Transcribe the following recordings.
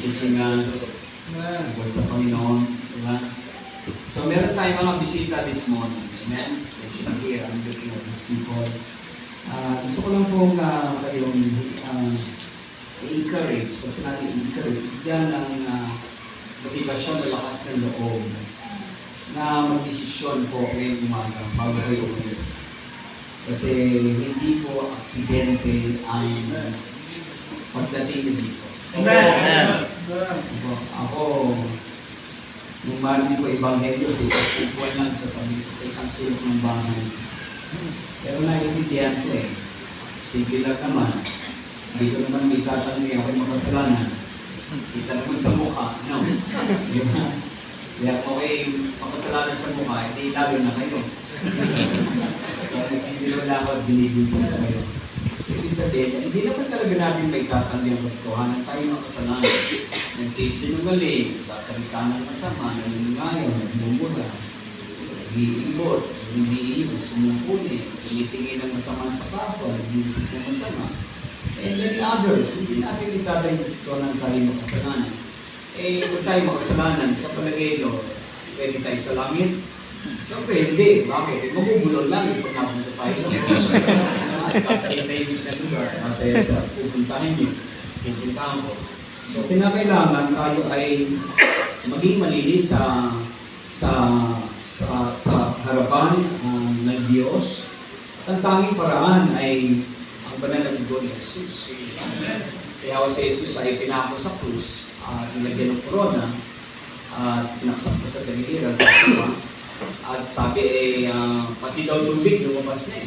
teaching us tungkol sa Panginoon. Diba? So, meron tayong mga bisita this morning. Amen? Especially here, I'm looking at these people. Gusto ko lang pong kayong i-encourage, kung sinabi i-encourage, bigyan ng motivasyon, malakas ng loob na mag-desisyon po ngayong umaga bago kayo umalis. Kasi hindi po aksidente ang pagdating na dito. Amen! Ako, nung marinig ko Ebanghelyo sa isang upuan lang sa isang sulok ng bahay. Pero naiintindihan ko simple lang naman. Hindi ko naman may tatanong ako makasalanan. Kita naman sa mukha, no? Di ba? Kaya kung makasalanan sa mukha, hindi lalo na kayo. So, hindi naman ako binibisan na kayo. Ibig sabihin, hindi naman talaga natin may tatanong ang katotohanan tayo makasalanan. Nagsisinungaling, sasalita ng masama, nanungayon, nagmumura, nag-iimbot, hindi-iibot, sumungkuli, tinitingin ng masama sa kapwa, nag-iisip ng masama. And many others, hindi natin itatayo tayo makasalanan. Kung tayo makasalanan, sa palagay nyo, pwede tayo sa langit? Siyempre, hindi. Bakit? Magugulong lang pag napunta tayo. Kakatay na lugar, masaya sa pupuntahan nyo. Pupuntahan ko. So, pinakailangan tayo ay maging malinis sa harapan ng Diyos. At ang tanging paraan ay ang banal na dugo ni Jesus. Kaya si Jesus ay pinako sa krus at nilagyan ng korona at sinaksak ko sa dalihira sa kuwa. At sabi pati daw tubig lumabas na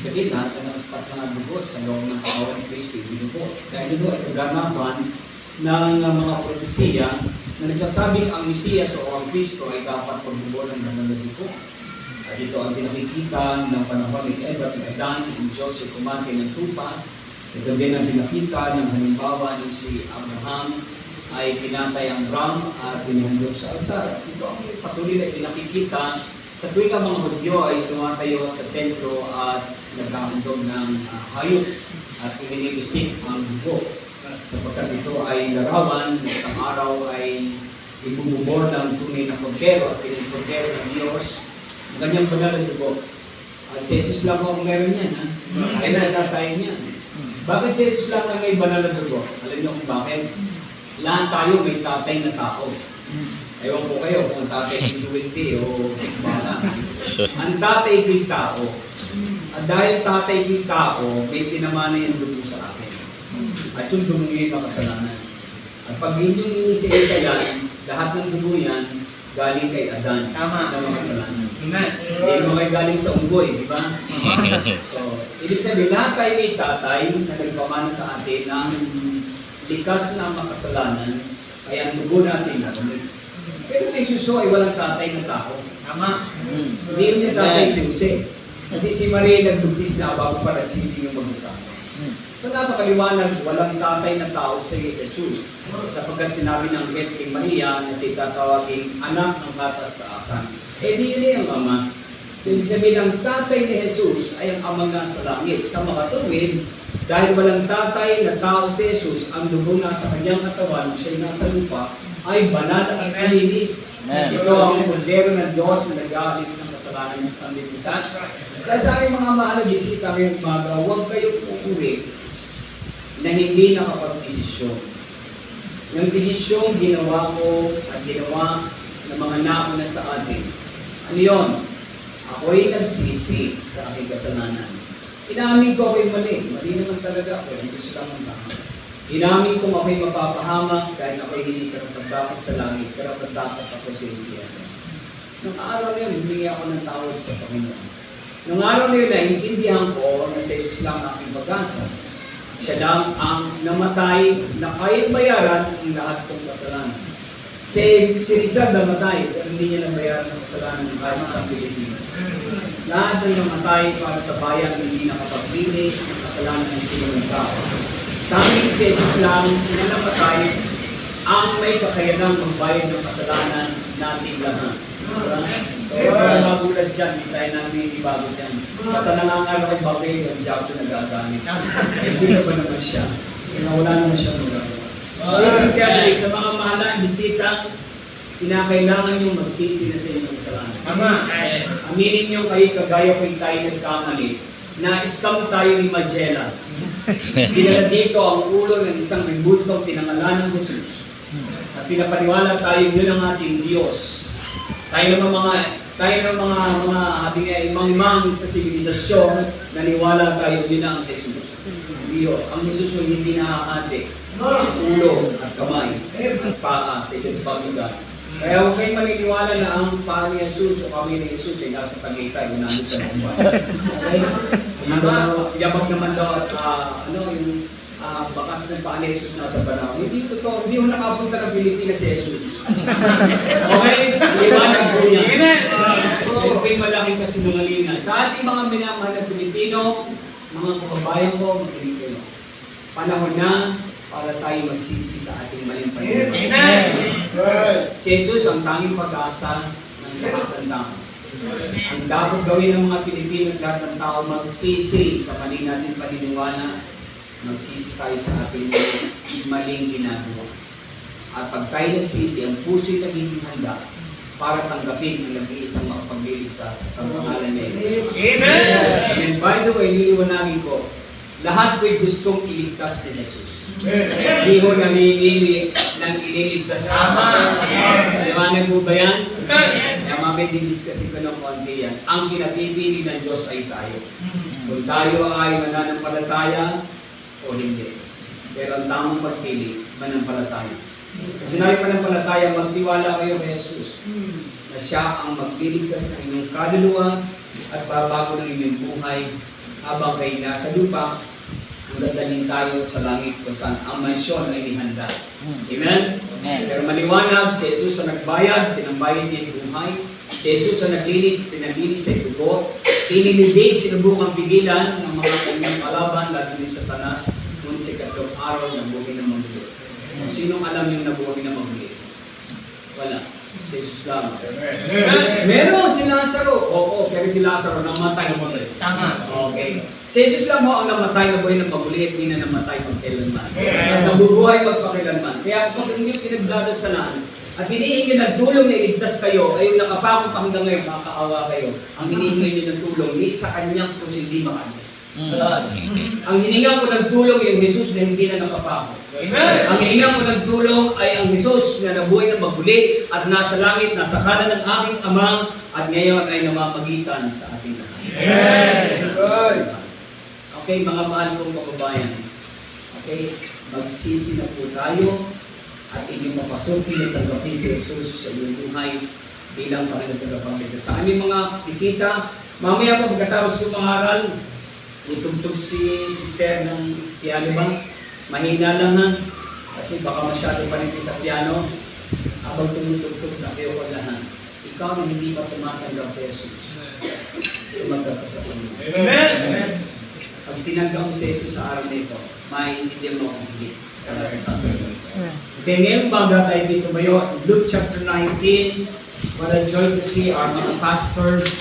sabihin na, na-start na dugo sa loob ng katawan ni Kristo, dugo. Dahil dugo ay kaganapan ng mga propesiya na nagsasabing ang Mesiyas o ang Kristo ay dapat pagbubo ng banal na dugo. At ito ang pinakikita ng panahon ni Adan, ng Diyos ay kumati ng tupa. Ito din ang pinakita ng halimbawa ng si Abraham ay pinatay ang ram at pinahandog sa altar. Ito ang patuloy na pinakikita sa tuwing ang mga Hudyo ay tumatayo sa templo at nagkahandog ng hayop at ininilisik ang dugo. Sapagkat ito ay larawan na isang araw ay ibububor ng tunay na kordero at pinagkordero ng Diyos. Ang kanyang banal na dugo. At si Jesus lang ang meron yan. Ay natatayin yan. Bakit si Jesus lang ang may banal na dugo? Alam niyo kung bakit? Lahat tayo may tatay na tao. Ewan ko kayo kung tatay hindi o tikbala. Ang tatay ko'y tao. At dahil tatay ko'y tao, may pinamana yung dugo sa akin. At yung dugo yung makasalanan. At pag yung inisa-isa yan, lahat ng dugo yan, galing kay Adan. Tama na makasalanan. Hindi mo kayo galing sa unggoy, di ba? So, ibig sabihin, lahat tayo may tatay na nagpamana sa atin ng likas na makasalanan, kaya ang dugo natin nakamit. Pero si Jesus ay walang tatay na tao. Tama. Hindi niya tatay si Jose. Kasi si Maria nagbugtis na bago pa nagsilbi yung mag-asawa. So napakaliwanag, walang tatay na tao si Jesus. Sapagkat sinabi ng anghel kay Maria na siya tatawagin anak ng katas-taasan. Di yun ang ama. So, ibig sabihin ang tatay ni Jesus ay ang ama nga sa langit. Sa makatuwid, dahil walang tatay na tao si Jesus, ang dugo na sa kanyang katawan, siya nasa lupa, ay banal at malinis. Ito ang kordero ng Diyos na nag-aalis ng kasalanan ng sanlibutan. Kaya sa aking mga mahal na bisita ngayong umaga, huwag kayong uuwi na hindi nakapag-desisyon. Yung desisyong ginawa ko at ginawa ng mga nauna sa atin. Ano yun? Ako'y nagsisi sa aking kasalanan. Inamin ko ako'y mali. Mali naman talaga ako. Hindi gusto lang ang tama. Inamin kong ako'y mapapahamak dahil ako'y hindi karapat-dapat sa langit. Karapat-dapat ako sa impyerno. Nung araw na yun, humingi ako ng tawad sa Panginoon. Nung araw na yun, naintindihan ko na sa Jesus lang ang aking pag-asa. Siya lang ang namatay na kayang bayaran ang lahat kong kasalanan. Si Rizal namatay, pero hindi niya nabayaran ang kasalanan ng kahit sa Pilipinas. Lahat ng namatay para sa bayan hindi nakapaglinis ng kasalanan ng sinong tao. Tanging si Jesus lang na namatay ang may kakayanang magbayad ng kasalanan natin lahat. Kaya wala magulat dyan, hindi tayo namin ibago dyan. Basta nangangarap ang bagay, yung job na nagagamit. Eh sino ba naman siya? Kaya wala naman siya magagawa. carefully sa mga mahalang bisita, kinakailangan yung magsisi na sa inyong kasalanan. Tama. Aminin nyo kayo kagaya ko yung tayo nagkamali. Na-scam tayo ni Magella. Dinala dito ang ulo ng isang rebultong pinangalan ng Jesus. At pinapaniwala tayo yun ang ating Diyos. Tayo ng mga habi nga imang sa sibilisasyon, naniwala tayo yun ang Jesus. Diyos. Ang Jesus ay hindi nakakate. Ulo at kamay at paa sa itong pagbigan. Kaya huwag kayong maniniwala na ang paa ni Jesus o kami ni Jesus ay nasa Tagaytay, ginamit sa Mumbai. Okay? Yabag naman daw at yung bakas ng paa ni Jesus nasa Banao. Hindi totoo, hindi mo nakapunta ng Pilipinas si Jesus. Okay? Iwanan po niya. Huwag kayong malaking kasinungalingan. Sa ating mga minamahal na Pilipino, mga kababayan ko, mga Pilipino, panahon na para tayo magsisi sa ating maling paniniwala. Si Jesus ang tanging pag-asa ng lahat ng tao. Ang dapat gawin ng mga Pilipino at lahat ng tao magsisi sa mali natin paniniwala, magsisi tayo sa ating maling ginagawa. At pag tayo nagsisi, ang puso'y nagiging handa para tanggapin ang nag-iisang makapagliligtas at ang pangalan ni Jesus. Amen! And by the way, niliwanagin ko, lahat ko'y gustong iligtas ni Jesus. Hindi ko namimili ng ililigtas sa akin. Liwanag mo ba yan? Kaya mabibigis-kasi ko ng konti yan. Ang pinapipili ng Diyos ay tayo. Kung tayo ay mananampalataya o hindi. Pero ang tamang pagpili, manampalataya. Kasi sinabi manampalataya, magtiwala kayo kay Jesus. Na siya ang magliligtas ng inyong kaluluwa at babago ng inyong buhay habang kayo nasa lupa. Dadalhin tayo sa langit kung saan ang mansyon ay nihanda. Amen? Pero maliwanag, si Jesus ang nagbayad, pinambayad niya yung buhay. Si Jesus ang naglinis, pinaglinis sa dugo. Inilibig, sinubukang pigilan ng mga kanyang kalaban, lalo ni Satanas, ngunit sa ikatlong araw na buhay na magbili. Sinong alam yung nabuhay na magbili? Wala. Si Jesus lang. Meron si Lazaro. Oo, pero si Lazaro namatay na mabuhay. Tama. Okay. Si Jesus lang mo ang namatay na buhay ng paguli at hindi na namatay magkailanman. At nabubuhay magpakailanman. Kaya kung inyong pinagdadasalan at hinihingi ng tulong na iligtas kayo, ay yung nakapako pa hanggang ngayon, makakaawa kayo. Ang hinihingi niyo ng tulong is sa kanyang kung hindi makaalis. Ang hininga ko ng tulong ay ang Jesus na hindi na nakapako. Ang hininga ko ng tulong ay ang Jesus na nabuhay na maguli at nasa langit, nasa kanan ng aking Ama at ngayon ay namamagitan sa ating lahat. Okay, mga mahal kong kababayan. Okay, magsisi na po tayo at inyong mapasukin at tanggapin si Jesus sa iyong buhay bilang Panginoon tagapagligtas. Sa aming mga bisita, mamaya po pagkatapos ko pangaral, tutugtog si sister ng piano ba? Mahina lang ha, kasi baka masyado paniti sa piano. Habang tumutugtog na kayo ko lahat. Ikaw na hindi pa tumatanggap kay Jesus. Tumatanggap ka sa Panginoon. Amen! Pag tinanggap mo si Jesus sa araw na ito, maintindihan mo ang higit sa lahat sasagot. Okay, ngayon baga tayo dito mayo, Luke chapter 19. What a joy to see our mga pastors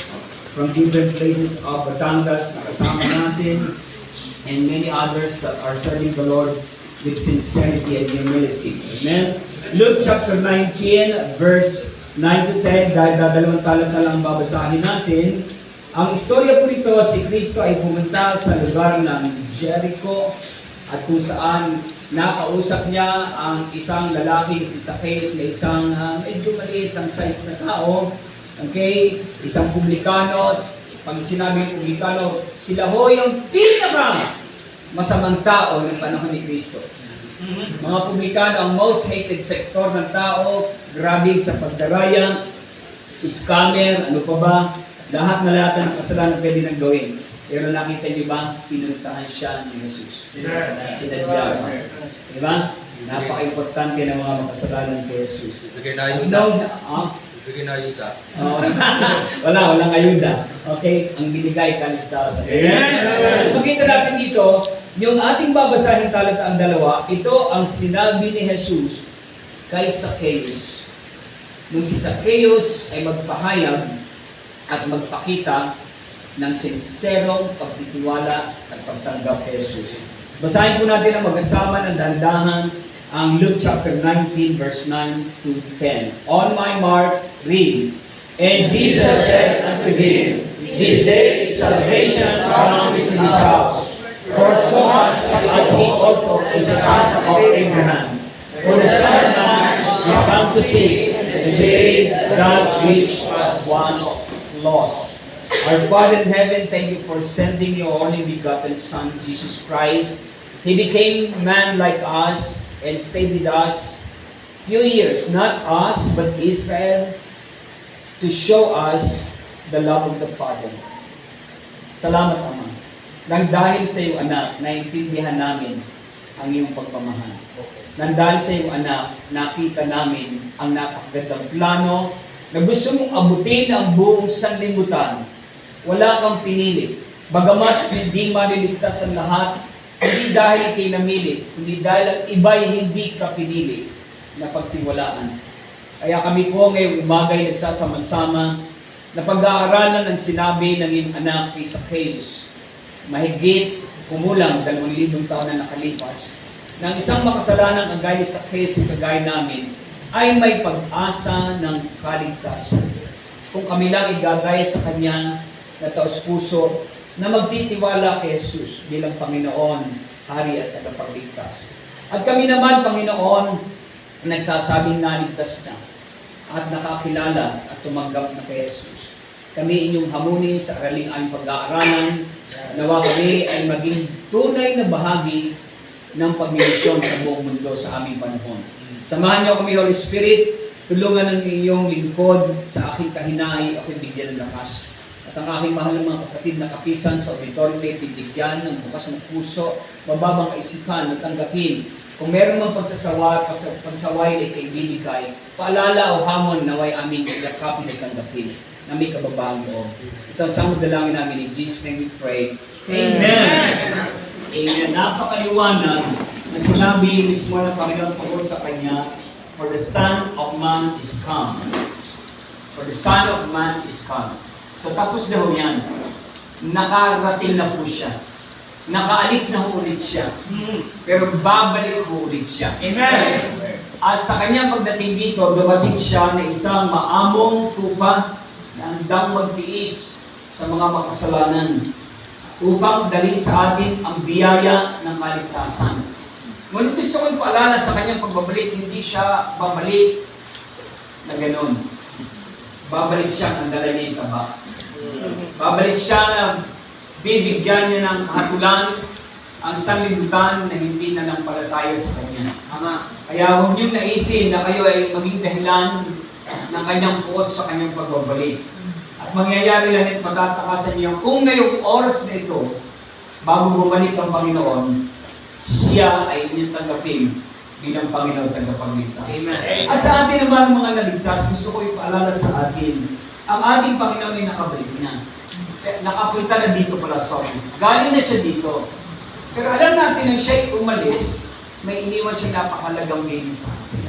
from different places of Batangas na kasama natin and many others that are serving the Lord with sincerity and humility. Amen? Luke chapter 19, verse 9 to 10, dahil dadalawang talata lang babasahin natin. Ang istorya po nito, si Kristo ay pumunta sa lugar ng Jericho at kung saan nakausap niya ang isang lalaking si Zacchaeus na isang medyo maliit ang size na tao. Okay? Isang publikano. Pag sinabing publikano, sila ho yung pinaka masamang tao ng panahon ni Kristo. Mga publikano ang most hated sector ng tao, grabe sa pagdaraya, scammer, ano pa ba, lahat na lahat ng kasalanan pwede nang gawin. Pero nakita niyo ba, pinuntahan siya ni Jesus. Sinadya pa. Di ba? Napaka-importante ng mga makasalanan kay Jesus. Bigay na ayuda. Bigay na ayuda. Walang ayuda. Okay? Ang binigay kaligtasan. So, makita natin dito, yung ating babasahin talata ang dalawa, ito ang sinabi ni Jesus kay Zacchaeus. Nung si Zacchaeus ay magpahayag at magpakita ng sinserong pagtitiwala at pagtanggap kay Jesus. Basahin po natin ang magkasama ng dahan-dahan ang Luke chapter 19 verse 9 to 10. On my mark, read. And Jesus said unto him, This day is salvation come into this house. For so much as he also is the son of Abraham. For the Son of Man is come to seek and to save that which was lost. Our Father in heaven, thank you for sending your only begotten Son, Jesus Christ. He became man like us and stayed with us few years, not us, but Israel, to show us the love of the Father. Salamat, Ama. Nang dahil sa iyong anak, naintindihan namin ang iyong pagmamahal. Nang dahil sa iyong anak, nakita namin ang napakagandang plano na gusto mong abutin ang buong sanlibutan. Wala kang pinili. Bagamat hindi maliligtas ang lahat, hindi dahil ikay namili, hindi dahil ang iba'y hindi ka pinili na pagtiwalaan. Kaya kami po ngayong umagay nagsasama-sama na pag-aaralan ang sinabi ng iyong anak kay Zacchaeus. Mahigit kumulang 2,000 taon na nakalipas, na ang isang makasalanang kagaya sa Zacchaeus yung kagaya namin ay may pag-asa ng kaligtasan. Kung kami lang igagaya sa Kanya na taos-puso na magtitiwala kay Jesus bilang Panginoon, Hari at Tagapagligtas. At kami naman, Panginoon, nagsasabing naligtas na at nakakilala at tumanggap na kay Jesus. Kami inyong hamunin sa araling aming pag-aaralan, nawa kami ay maging tunay na bahagi ng pagmimisyon sa buong mundo sa aming panahon. Samahan niyo kami, Holy Spirit, tulungan ng inyong lingkod sa aking kahinai, ako'y bigyan ng lakas. At ang aking mahal ng mga kapatid na kapisan sa auditorium ay bibigyan ng bukas ng puso, mababang kaisipan at tanggapin. Kung meron mang pagsaway ay kaibibigay, paalala o hamon naway aming yakapin at tanggapin na may kababang loob. Ito ang samod dalangin namin in Jesus' name we pray. Amen! Amen. Napakaliwanag na sinabi mismo ng Panginoon tungkol sa Kanya, For the Son of Man is come. For the Son of Man is come. So tapos na ho yan. Nakarating na po siya. Nakaalis na ho ulit siya. Pero babalik ho ulit siya. Amen! At sa kanyang pagdating dito, dumating siya na isang maamong tupa na handang magtiis sa mga makasalanan upang dalhin sa atin ang biyaya ng kaligtasan. Ngunit gusto ko ipaalala sa kanyang pagbabalik, hindi siya babalik na gano'n. Babalik siya ng dala niya taba. Babalik siya na bibigyan niya ng hatulan ang sanlibutan na hindi na nampalataya sa Kanya. Kaya huwag niyong naisin na kayo ay maging dahilan ng Kanyang puot sa Kanyang pagbabalik. At mangyayari lang at matatakasan niyo kung ngayong oras na ito, bago bumalik ang Panginoon, siya ay inyong tanggapin bilang Panginoon tagapagligtas. At sa atin naman mga naligtas, gusto ko ipaalala sa atin, ang ating Panginoon ay nakabalik na. Nakapunta na dito pala, sorry. Galing na siya dito. Pero alam natin nang siya umalis, may iniwan siya napakalagang bilis sa atin.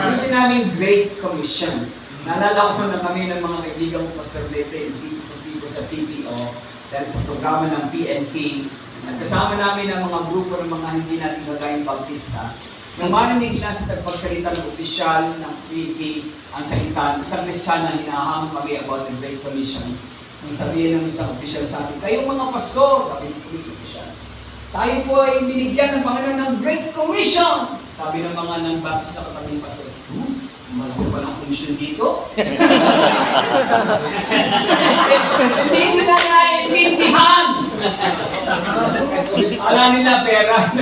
Yung sinabing Great Commission. Naalala ko na kami ng mga kaibigan ko Pastor Lete, dito sa PPO, dahil sa programa ng PNP. Nagkasama namin ang mga grupo ng mga hindi natin gagayang Bautista. Nang marinig na sa pagsalita ng opisyal ng PNP, ang salitan, isang Kristiyana hinahamon kami about the Great Commission. Nang sabihin ng isang opisyal sa atin, kayong mga pastor, sabi ng opisyal, tayo po ay binigyan ng Panginoon ng Great Commission. Sabi ng mga nang Baptist na katabing pastor, malaki pa ng komisyon dito? Hindi nila naiintindihan. Alam nila pera.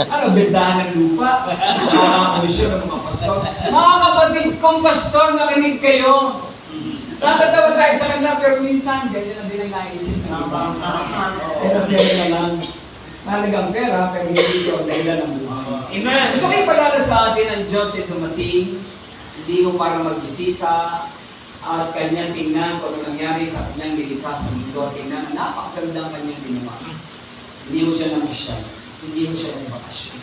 Ano, bendahan ng lupa? Komisyon ng mga pastor. Mga kapatid kong pastor, nakinig kayo. Nakatawa tayo sa kanila, pero minsan, ganyan na din ang naisip na pero pera na lang. Nalagang pera, pero hindi ito ang dahilan ng buhay. Amen! Gusto kayo palala sa atin ang Diyos ay dumating, hindi ko para magbisita, at kanyang tingnan kung ano nangyari sa kanyang nilikha sa mundo. Tingnan, napakagandang kanyang ginawa. Hindi mo siya namasyal, hindi mo siya nagbakasyon.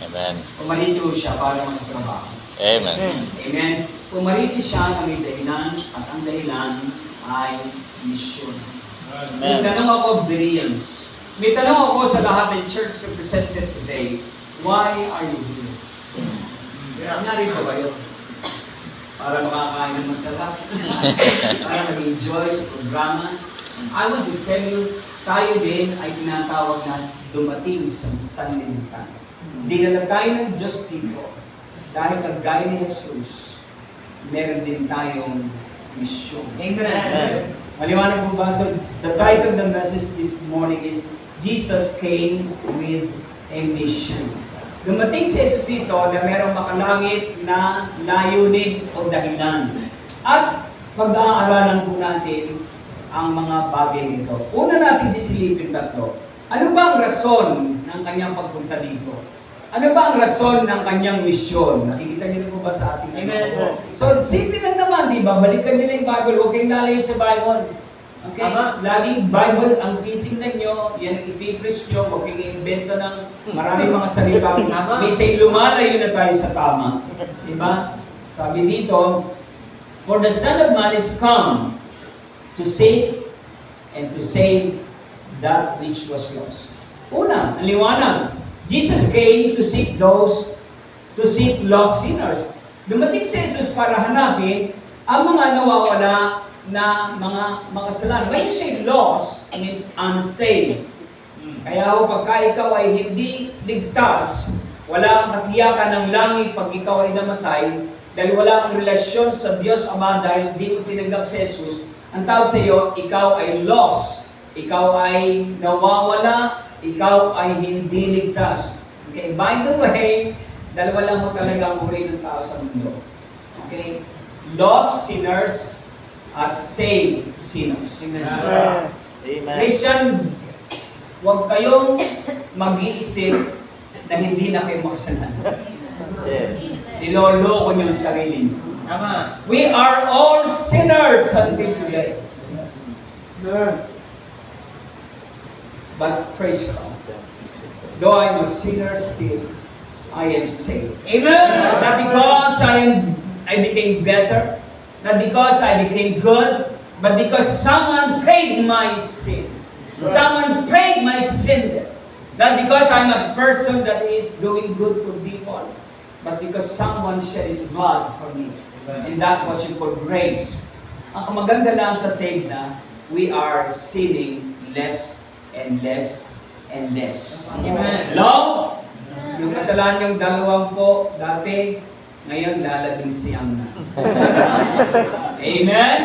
Amen. Pumarito siya para magtrabaho. Amen. Amen. Pumarito siya na may dahilan, at ang dahilan ay mission. May tanong ako, Bereans. May tanong ako sa lahat ng church represented today, why are you here? Kaya narito kayo. Para makakain ng masarap. Para mag-enjoy sa programa. I want to tell you, tayo din ay tinatawag na dumating sa sanlibutan. Dinala tayo ng Diyos dito. Dahil kagaya ni Jesus, meron din tayong misyon. Amen. Maliwanag po ba? So, the title of the message this morning is Jesus came with a mission. Dumating si Jesus dito na merong makalangit na layunin o dahilan. At pag-aaralan po natin ang mga bagay nito. Una natin sisilipin tatlo. Ano ba ang rason ng kanyang pagpunta dito? Ano ba ang rason ng kanyang misyon? Nakikita niyo po ba sa ating Amen. So, simple lang naman, di ba? Balikan niyo na yung Bible. Huwag kayong lalayo sa Bible. Okay? Laging Bible ang titingnan nyo, yan ang ipipreach nyo, huwag kayong i-invento ng maraming mga salita. Minsan lumalayo na tayo sa tama. Di ba? Sabi dito, for the Son of Man is come to seek and to save that which was lost. Una, ang liwanag. Jesus came to seek lost sinners. Dumating si Jesus para hanapin ang mga nawawala na mga makasalanan. When you say lost, it means unsaved. Kaya pagka ikaw ay hindi ligtas, wala kang katiyakan ng langit pag ikaw ay namatay, dahil wala kang relasyon sa Diyos Ama dahil hindi mo tinanggap si Jesus, ang tawag sa iyo, ikaw ay lost. Ikaw ay nawawala, ikaw ay hindi ligtas. Okay, by the way, dalawa lang mo talaga ang uri ng tao sa mundo. Okay? Lost sinners at saved sinners. Amen. Christian, huwag kayong mag-iisip na hindi na kayo makasalanan. Yes. Niloloko niyo ang sarili niyo. Tama. We are all sinners until today. But praise God. Though I'm a sinner still, I am saved. Amen. Not because I became better, not because I became good, but because someone paid my sins. Someone paid my sin debt. Not because I'm a person that is doing good to people, but because someone shed his blood for me. And that's what you call grace. Ang maganda lang sa saved na, we are sinning less and less and less. Amen. Hello? Yung kasalanan yung 20 dati, ngayon lalabing siyam na. Amen?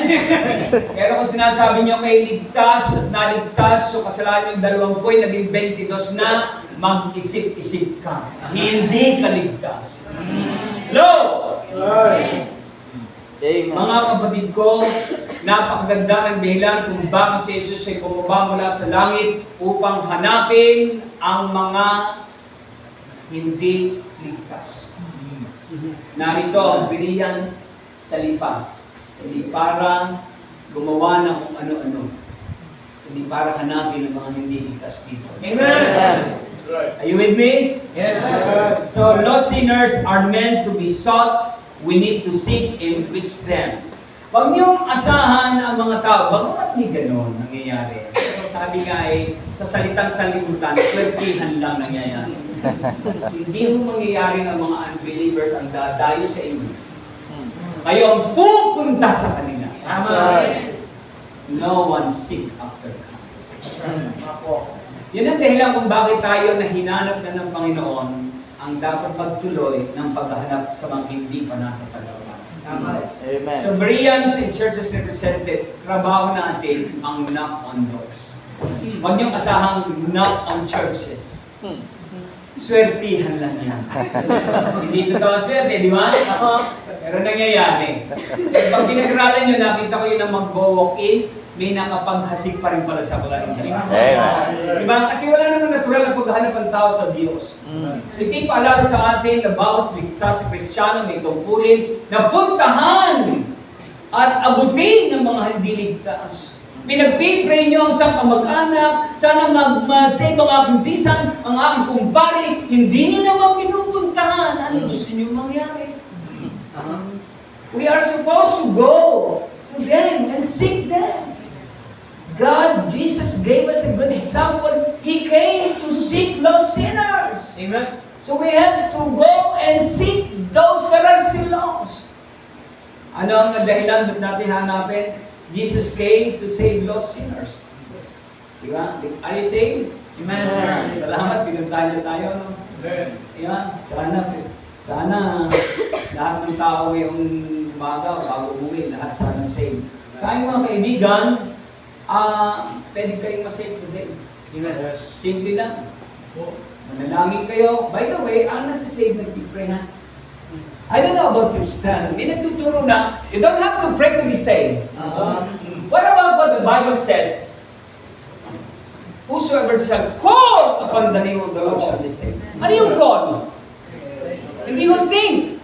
Pero kung sinasabi nyo kay ligtas at naligtas, so kasalanan yung 20 naging 22 na, mag-isip-isip ka. Hindi ka ligtas. Hello? Mga kapatid ko, napakaganda ng dahilan kung bakit si Jesus ay bumaba mula sa langit upang hanapin ang mga hindi ligtas. Narito ang biriyan sa lipa. Hindi para gumawa ng kung ano-ano. Hindi para hanapin ang mga hindi ligtas dito. Amen. Are you with me? Yes. So, lost sinners are meant to be sought. We need to seek and reach them. Huwag niyong asahan ang mga tao. Bagamat may ganon nangyayari. Pero sabi nga sa salitang sanlibutan, swertihan lang nangyayari. Hindi mo mangyayari ng mga unbelievers ang dadayo sa inyo. Kayo ang pupunta sa kanila. No one seek after God. Yan ang dahilan kung bakit tayo na hinanap na ng Panginoon ang dapat magtuloy ng paghahanap sa mga hindi pa nakatalawan. Amen. So, Bereans and churches represented, trabaho natin ang knock on doors. Huwag niyong asahang knock on churches. Swertihan lang yan. Hindi totoo swerte, di ba? Pero nangyayari. Pag pinag-aralan nyo, nakita ko yun ang mag-walk-in, may nakapaghasik pa rin pala sa mga hindi. Diba? Kasi wala naman natural na paghahanap ng tao sa Diyos. Hindi paalala sa atin na bawat ligtas sa Kristiyano may tungkulin na puntahan at abutin ng mga hindi ligtas. Pinagpipray nyo ang isang kamag-anak, sana mag-save ang aking pisan, ang aking kumpare, hindi nyo naman pinupuntahan. Ano gusto nyo mangyari? We are supposed to go to them and seek them. God, Jesus gave us a good example. He came to seek lost sinners. Amen. So we have to go and seek those that are still lost. Ano ang dahilan ba't natin hanapin? Jesus came to save lost sinners. Diba? Are you saved? Amen. Salamat, pinuntahan niyo tayo. No? Diba? Sana lahat ng tao yung umaga, bago umuwi, lahat sana saved. Sa aking mga kaibigan, pwede kayong masave today. Simple lang. Manalangin kayo. By the way, ang nasa-save nag-pray ha? I don't know about your stand. May nagtuturo na, you don't have to pray to be saved. What about what the Bible says? Whosoever shall call upon the name of the Lord shall be saved. Ano yung call? Hindi ho think.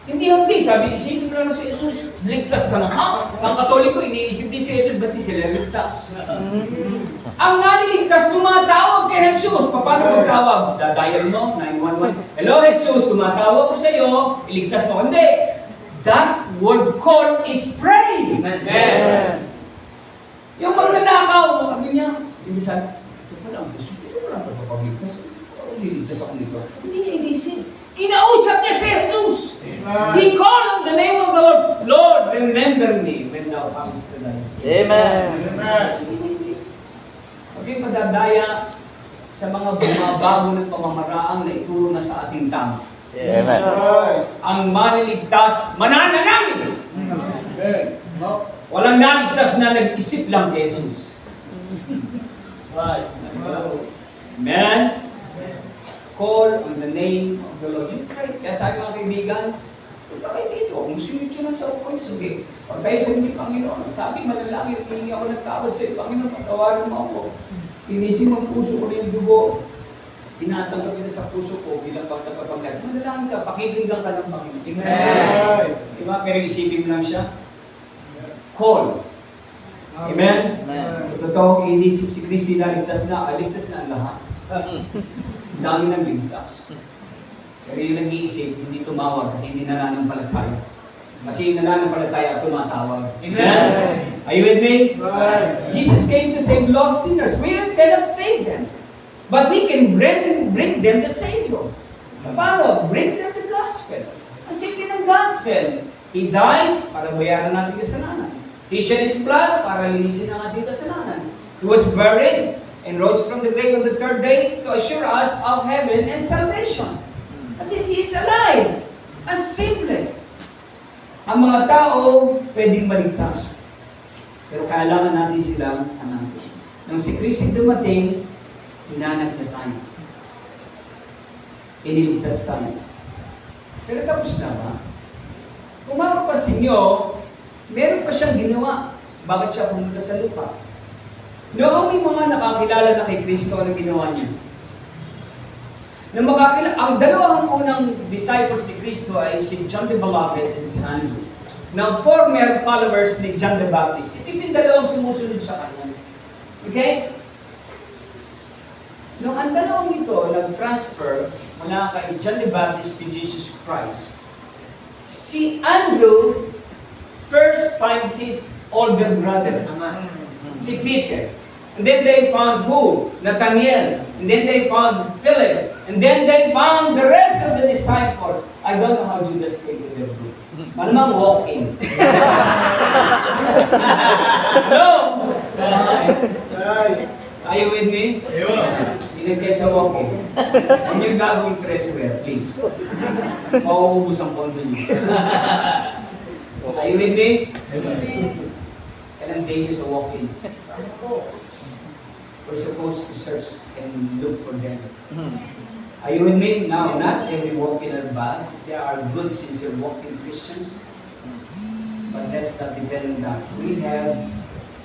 Hindi ho think. Sabi, isipin mo lang si Jesus, ligtas ka na. Ha? Ang Katoliko, iniisip din si Jesus, ba't di sila ligtas? Ang naliligtas, tumatawag kay Jesus. Paano magtawag? Dadial mo, 911. Hello, Jesus, tumatawag ko sa iyo. Iligtas mo. Hindi. That word call is pray. Amen. Yung magnanakaw, sabi niya, hindi sabi, ito pala ang Jesus, ito pala ang pagpapagligtas. Parang liligtas ako nito. Hindi niya inisip. Inausap niya si Jesus. He called on the name of the Lord. Lord, remember me when thou comest to thy Amen. Okay, madadaya sa mga bumabago ng pamamaraang na ituro na sa ating tama. Amen. Ang maniligtas, mananalangin. Walang naligtas na nag-isip lang kay Jesus. Amen. Call on the name of the Lord. Kaya sabi mga kaibigan, punta kayo dito. Kung gusto nyo siya lang sa upo niyo, sige. Pag tayo sa inyo, Panginoon, sabi, manalangin, hihingi ako ng tawad sa iyo, Panginoon, pagkawalan mo ako. Pinisim ang puso ko na yung dugo. Tinatanggap nila sa puso ko bilang pagtapapaglas. Manalangin ka, pakikinggan ka ng Panginoon. Amen. Diba? Pero isipin mo lang siya. Call. Amen? Amen. Sa totoong inisip si Kristo na ligtas na, aligtas na ang lahat. Ang dami ng ligtas. Pero yung nag-iisip, hindi tumawag kasi hindi nananampalataya. Kasi yung nananampalataya, tumatawag. Amen? Are you with me? Jesus came to save lost sinners. We cannot save them. But we can bring them the Savior. Paano? Bring them the gospel. Ang simple ng gospel. He died para bayaran natin kasalanan. He shed His blood para linisin ang ating kasalanan. He was buried and rose from the grave on the third day to assure us of heaven and salvation. Kasi He is alive. Ang simple. Ang mga tao pwedeng maligtas. Pero kailangan natin silang hanapin. Nang si Kristo dumating, hinanap na tayo. Iniligtas tayo. Pero tapos na ba? Kung mapapansin nyo, meron pa siyang ginawa. Bakit siya pumunta sa lupa? Noong may mga nakakilala na kay Kristo, ano ginawa niya? Ang dalawang unang disciples ni Kristo ay si John the Beloved and si Andrew. Now, former followers ni John the Baptist. Ito yung dalawang sumusunod sa kanya. Okay? Nung ang dalawang ito nag-transfer mula kay John the Baptist to Jesus Christ, si Andrew first find his older brother, si Peter. And then they found who? Nathaniel. And then they found Philip. And then they found the rest of the disciples. I don't know how Judas came to their group. Malamang walk-in. No! Are you with me? Hindi kayo sa walk-in. Huwag niyo gagawing treasurer, please. Mauubos ang pondo niyo. Are you with me? Kailan din niyo sa walk-in? We're supposed to search and look for them. Are you with me? Now, not every walk-in are bad. There are good, sincere walk-in Christians. But that's not dependent on that. We have,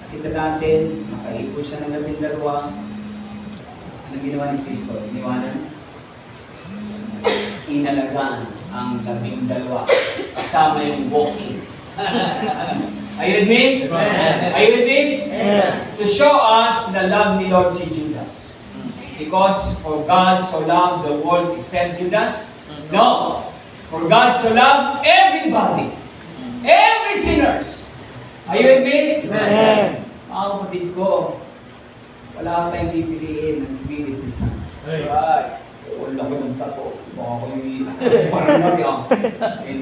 nakita natin, nakaipon siya ng 12. Ano ginawa ni Kristo? Iniwanan? Inalagaan ang 12. Kasama yung walk-in. Are you with me? Are you with me? To show us the love ni Lord si Judas. Because for God so loved the world except Judas? No. For God so loved everybody. Every sinners. Are you with me? Amen. Mga kapatid ko, wala tayong pipiliin ng Spirit ni Son. Right. Wala ko ng tato. Baka ko yung parang nariyak.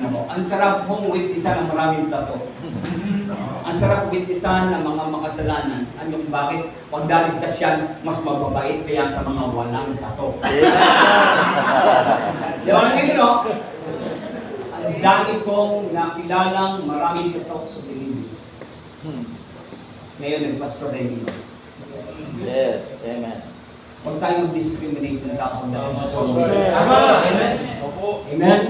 Ang sarap kong witnessan ng maraming tato. Ang sarap witnessan ng mga makasalanan. Ano bakit? Pag daligtas yan, mas mababait kaya sa mga walang tato. Diyan ang no? Ang dami kong nakilalang maraming tato sa bilib. Ngayon, nagpastor na yun. Yes. Amen. Huwag tayo mag-discriminate ng tao sa dahil sa soul. Tama. Amen? Amen?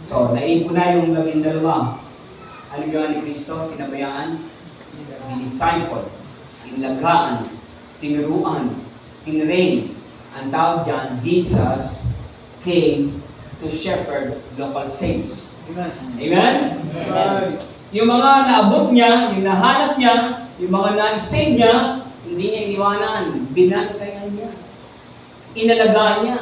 So, naipon na yung 12. Ano gawin ni Kristo? Pinabayaan? Disciple, inlagaan, tinuruan, tinrain. Ang tawag dyan, Jesus came to shepherd local saints. Amen. Amen? Amen. Yung mga naabot niya, yung nahanap niya, yung mga na-save niya, hindi niya iniwanan, binantayan niya. Inalagaan niya.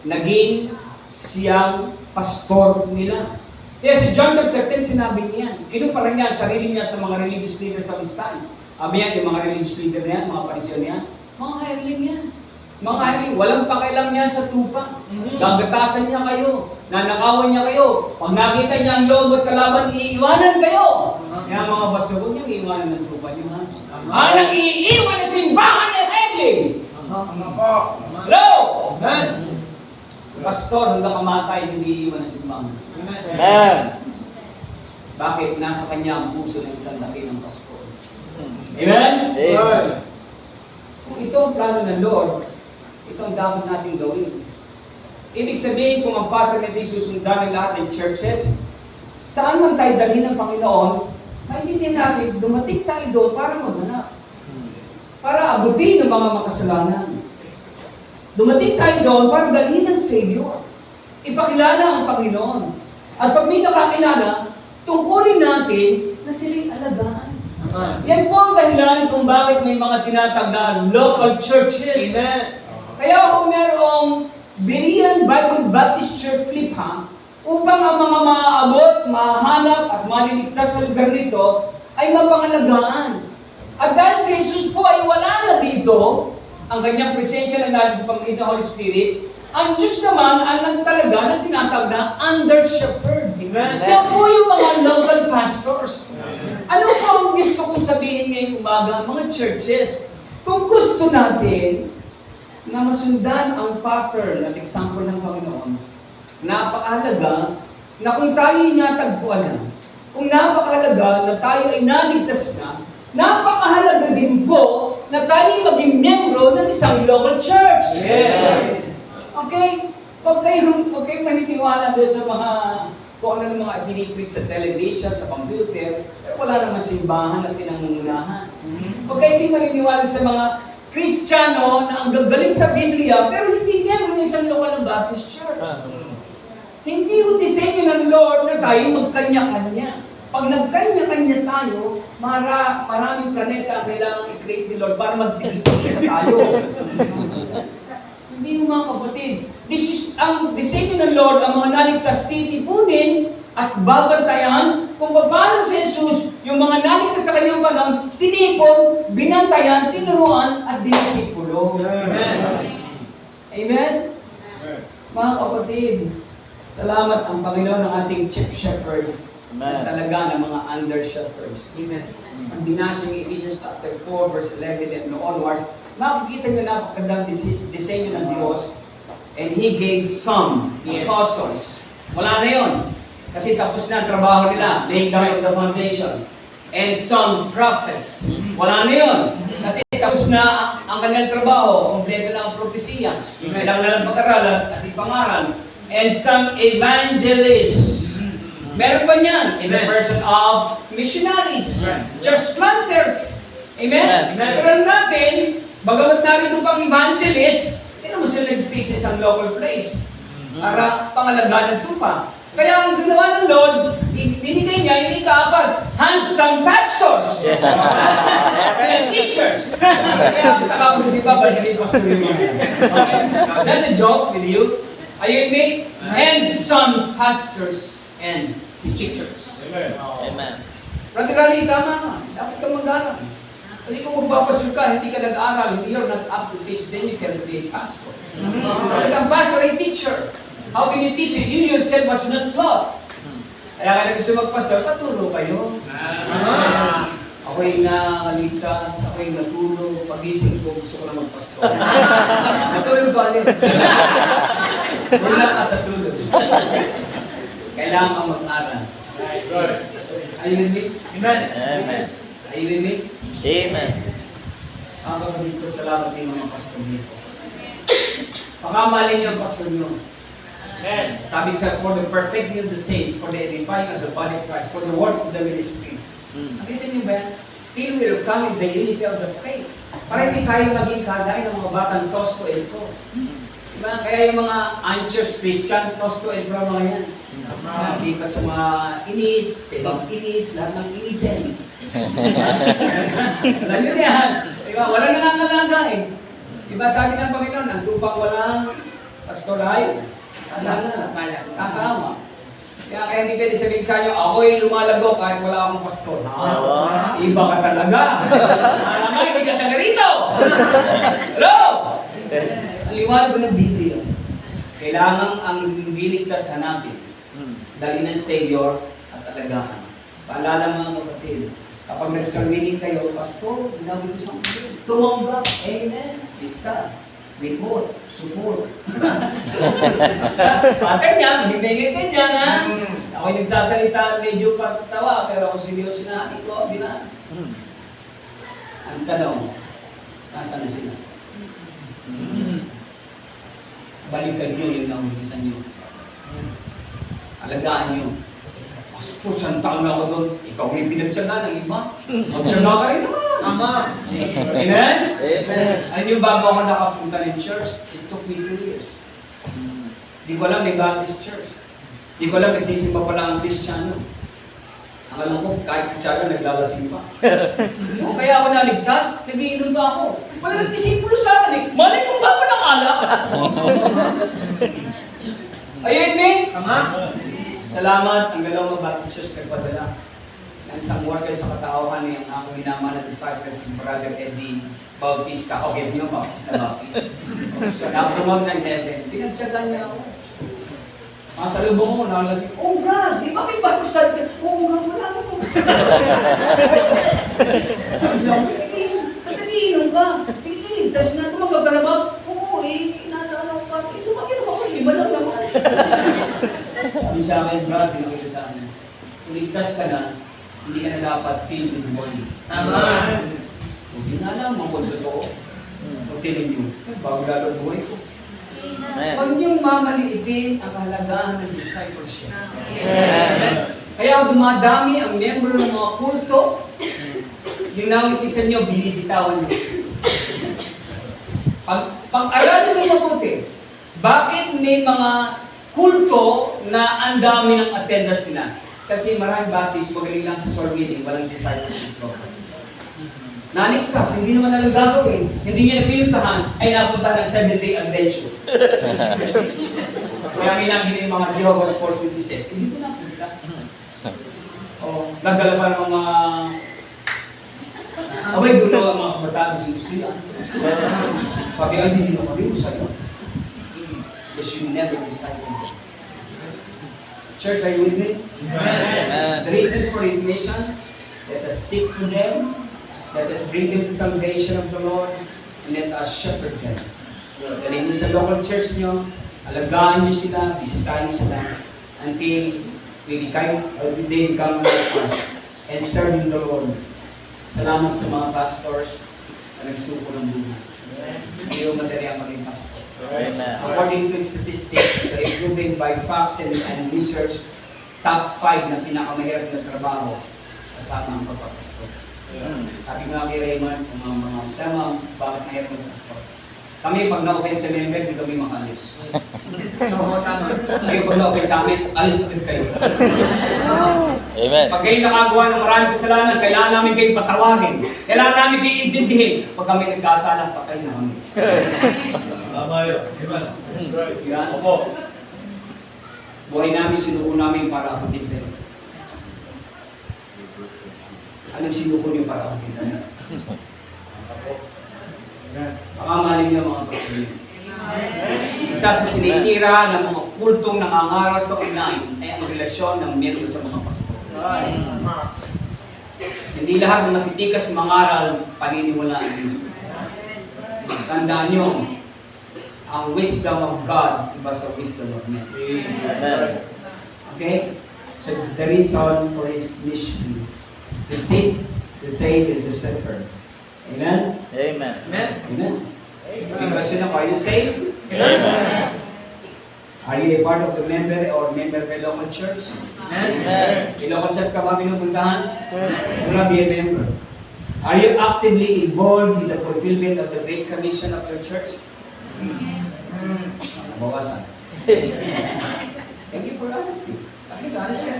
Naging siyang pastor nila. Kaya sa John chapter 10, sinabi niya, kinumpara niya ang sarili niya sa mga religious leaders of his time. Abi yan, yung mga religious leader na yan, mga parisyon niya, mga hireling yan. Mga hireling, walang pakialam niya sa tupa. Gagatasan niya kayo, nanakawan niya kayo. Pag nakita niya ang loob at kalaban, iiwanan kayo. Kaya mga pastor, huwag niyang iiwanan ng tupa niyo, ha? Nang iiwan na simbahan ng hireling. Hello! Amen. Pastor, hanggang kamatay, hindi iiwan ng simbahan. Amen. Bakit? Nasa kanya ang puso ng isang laki ng pastor. Amen? Amen. Kung ito ang plano ng Lord, ito ang dapat natin gawin. Ibig sabihin, kung ang pattern na ito susundan ng lahat ng churches, saan man tayo dalhin ng Panginoon, maintindihan natin, dumating tayo doon para maghanap. Para abutin ng mga makasalanan. Dumating tayo doon para dalhin ng Savior. Ipakilala ang Panginoon. At pag may nakakilala, tungkulin natin na sila'y alagaan. Yan po ang dahilan kung bakit may mga tinatag na local churches. Amen. Kaya kung merong Berean Bible Baptist Church Lipa, upang ang mga maaabot, mahanap at maliligtas sa lugar nito ay mapangalagaan. At dahil si Jesus po ay wala na dito, ang kanyang presensya na dahil sa pamamagitan ng Holy Spirit, ang Diyos naman ang nagtalaga na tinatawag na under-shepherd. Amen. Yan po yung mga local pastors. Ano po ang gusto kong sabihin ngayong umaga, mga churches? Kung gusto natin na masundan ang pattern at example ng Panginoon, napakahalaga na kung tayo ay natagpuan na, kung napakahalaga na tayo ay naligtas na, napakahalaga din po na tayo ay maging miyembro ng isang local church. Yes. Okay? Huwag kayong maniniwala doon sa mga kung ano ng mga piniprit sa television, sa computer, pero wala namang simbahan at pinangungunahan. Huwag kayong maniniwala sa mga Kristiyano na ang gagaling sa Biblia, pero hindi miyembro ng isang local Baptist church. Hindi ko disenyo ng Lord na tayo magkanya-kanya. Pag nagkanya-kanya tayo, maraming planeta ang kailangan i-create ni Lord para magtigil-isa tayo. Hindi mo mga kapatid. This is ang disenyo ng Lord, ang mga naligtas titipunin at babantayan kung paano si Jesus, yung mga naligtas sa kanyang panahon, tinipon, binantayan, tinuruan, at dinisipulo. Amen. Amen? Mga kapatid, salamat ang Panginoon ng ating chief shepherd. Amen. Talaga ng mga under-shepherds. Amen. Ang binasa ng Ephesians chapter 4, verse 11 and onwards, makikita nyo napakagandang disenyo ng Diyos. And He gave some apostles. Wala na yon. Kasi tapos na ang trabaho nila. Laying down the foundation. And some prophets. Wala na yon. Kasi tapos na ang kanilang trabaho. Kompleto na ang propesiya. Kailangan na lang pag-aralan at ipangaral. And some evangelists. Meron pa niyan. In the person of missionaries. Church planters. Amen? Meron natin, bagamat narito pang evangelist, hindi naman sila nag-stay sa isang local place para pangalagaan ng tupa. Kaya ang ginawa ng Lord, binigay niya yung ika-apat, handsome pastors. And teachers. Kaya ang takapon si Papa, hindi pastor yung mga yan. Okay? That's a joke with you. Are you with me? And some pastors and teachers. Amen. Brother Rally, tama ka. Dapat kang mag-aral. Kasi kung magpapastor ka, hindi ka nag-aral, hindi you're not up to teach, then you cannot be a pastor. Because ang pastor ay teacher. How can you teach it? You yourself was not taught. Kaya ka na gusto magpastor, paturo kayo. Ako'y nakaligtas, ako'y natulog, pagising ko, gusto ko na magpastor. Natulog ka ulit. Wala ka sa tulog. Kailangan kang mag-aral. Are you with me? Amen. Amen. Are you with me? Amen. Ang kapatid ko, salamat din mga pastor dito. Pakamali niyo ang pastor niyo. Amen. Sabi sa for the perfecting of the saints, for the edifying of the body of Christ, for the work of the ministry. Nakita niyo ba yan? Till we will come in the unity of the faith. Para hindi tayo maging kagaya ng mga batang tosto and fro. Diba? Kaya yung mga anchors, Christian, tosto and fro mga yan. Lipat sa mga inis, sa ibang inis, lahat ng inisin. Alam niyo yan. Diba? Wala nangangalaga eh. Diba sabi ng Panginoon, ang tupang walang pastoral, kakama. Kaya hindi pwede sabihin sa inyo, ako'y lumalago kahit wala akong pastor. Iba ka talaga. Alam hindi ka taga rito. Hello? Ang liwanag ko ng Biblia. Kailangan ang biligtas hanapin. Dali ng Savior at alagahan. Paalala mga kapatid, kapag nag-serving kayo, pastor, ginawin ko sa mga tumanggap. Amen. Lista. Report. Support. Patay niya, magbibigay ka dyan, ha? Ako'y nagsasalita, medyo patawa, pero ako seryoso na, ito, bilang. Ang tanong, nasaan na sila? Balikan nyo yung naulisan nyo. Alagaan nyo. Pastor, saan taon na ako doon? Ikaw may pinagtsaga ng iba. Magtsaga ka rin naman. Ama. Amen? Amen. Ano yung bago ako nakapunta ng church? It took me 2 years. Di ko alam may Baptist church. Di ko alam nagsisimba pala ang Kristiyano. Ang alam ko, kahit Kristiyano naglalasing pa. O kaya ako naligtas, nabiinom ba ako? Wala nang disipulo sa akin eh. Malay kong ba walang alak? Ayun, me? Ama. Salamat, ang galaw mga Baptist church nagpadala. Ang isang worker sa katauhan niya, ang aking minama na disciple si Brother Eddie Bautista. Okay, niyo Bautista. So, napromote ng heaven. Pinagtsaga niya ako. Masalubong ko, nakalasing, oh Brad, di ba may Bible study ka? Oo, Brad, wala ko. Nag-iinom ka. Tiniligtas na ito, magkakarabag. Oo, inaalala ka. Ito ba ginawa ko? Iba lang naman. Sabi sa akin, Brad, pinakita sa akin. Kung ligtas ka na, hindi ka na dapat filled with money. Tama. Hindi na alam, ang totoo. Kung tinig nyo, bago lalo buhay ko. Huwag niyong mamaliitin ang kahalagahan ng discipleship. Kaya dumadami ang member ng mga kulto, yung namin-isa niyo, binibitawan niyo. Pag-aralan mo mabuti, bakit may mga kulto na ang dami ng attendance nila? Kasi maraming Baptist, magaling lang sa soul meeting, walang discipleship program. Naligtas, hindi naman alam gagawin. Hindi niya napinuntahan, ay napunta ng 7-day adventure. Kaya may naging yung mga Jehovah's False Witnesses, hindi ko napunta. O, nagdala pa ng mga... Abay, doon ang mga kabataan sa gusto yan. Sabi, ay, hindi na kami sa'yo. Because you never decided. Church, are you with me? Amen. The reasons for His mission, let us seek for them, let us bring them to salvation of the Lord, and let us shepherd them. Dalhin niyo sa local church niyo, alagaan niyo sila, bisitahin sila, until they become like us, and serving the Lord. Salamat sa mga pastors na nagsuko ng buhay. Hindi yung madali ang maging pastor. Amen. According to statistics, proven by facts and research, top 5 na pinakamahirap na trabaho kasama ang pagpapastor. Sabi nga kay Raymond, mga tama, bakit mahirap mag-pastor? Kami, pag na-offend sa member, hindi kami makalis. Oo, tama. Kayo, pag na-offend sa amin, alis ulit kayo. Amen. Pag kayo nakagawa ng maraming kasalanan, kailangan namin kayo patawarin. Kailangan namin kayo intindihin. Pag kami nagkasala, patay na kami. Tama yun. Amen. Yan. Opo. Buhay namin, sinuko namin para akutin kayo. Anong sinuko niyo para akutin kayo? Baka mali niyo mga pastor. Isa sa sinisira ng mga kultong nangangaral sa online ay ang relasyon ng miyembro sa mga pastor. Hindi lahat ng nakitikas mangaral paniniwalaan niyo. Tandaan niyo, ang wisdom of God iba sa wisdom of men. Amen. Okay? So the reason for his mission is to seek, to save, and to suffer. Amen? Amen. Amen. May question ako, are you saved? Amen. Are you a part of the member or member of a local church? Amen. May local church ka ba pinupuntahan? Wala, be a member. Are you actively involved in the fulfillment of the Great Commission of your church? Bawasan. Thank you for honesty. At least honest ka.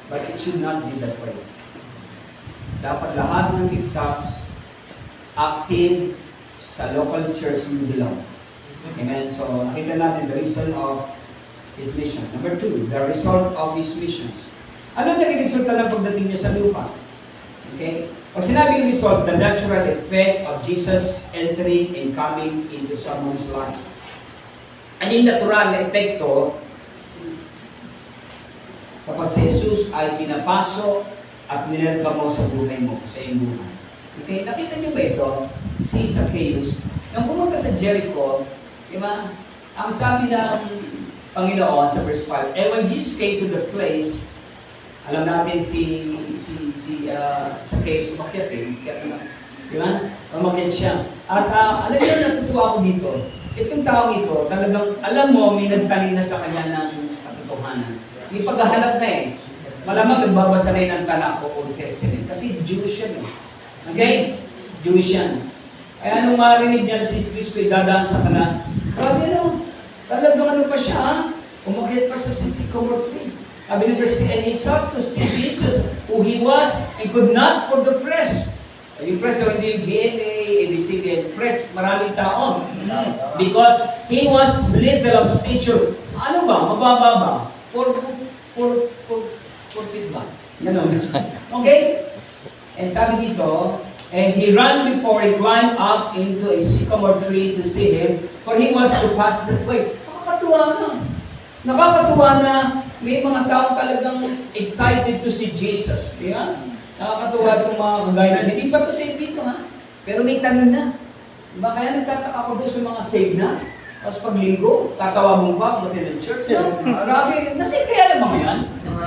But it should not be that way. Dapat lahat ng ligtas, active sa local church you belong. Amen. So, nakita natin the reason of his mission. Number 2, the result of his missions. Ano naging resulta ng pagdating niya sa lupa? Okay? Pag sinabing result, the natural effect of Jesus entering and coming into someone's life. Ano yung natural na epekto kapag si Jesus ay pinapasok at nilalagay mo sa buhay mo, sa iyong buhay? Okay? Nakita niyo ba ito? Si Zacchaeus, nang pumunta sa Jericho, di ba? Ang sabi ng Panginoon sa verse 5, and when Jesus came to the place, alam natin si Zacchaeus umakyat eh. Di ba? Umakyat siya. At alam niyo, natutuwa ako dito. Itong taong ito, talagang, alam mo, may nagtalina sa kanya ng katotohanan. May paghahanap na eh. Malamang nagbabasa na yun ng Tanakh o Old Testament. Kasi Jewish yan eh. Okay? Jewish yan. Kaya nung marinig niya na si Kristo ay dadaan sa kana, grabe no, talagang ano pa siya ha? Umakyat pa sa sycamore tree. Sabi ng verse 3, and he sought to see Jesus, who he was, and could not for the flesh. Yung press, so hindi yung GNA, ABCD, and press, maraming tao. Because he was little of stature. Ano ba? Mababa ba? 4 feet ba? Ganon. Okay? And sabi dito, and he ran before he climbed up into a sycamore tree to see him, for he was to pass that way. Nakakatuwa na. Nakakatuwa na may mga tao talagang excited to see Jesus. Di ba? Nakakatuwa itong mga kagaya na. Hindi pa ito saved dito ha? Pero may tanong na. Diba? Kaya nagtataka ako doon sa mga saved na. Tapos pag linggo, tatawa mo ba kung ng church? No? Grabe. Nasave kaya na mga yan?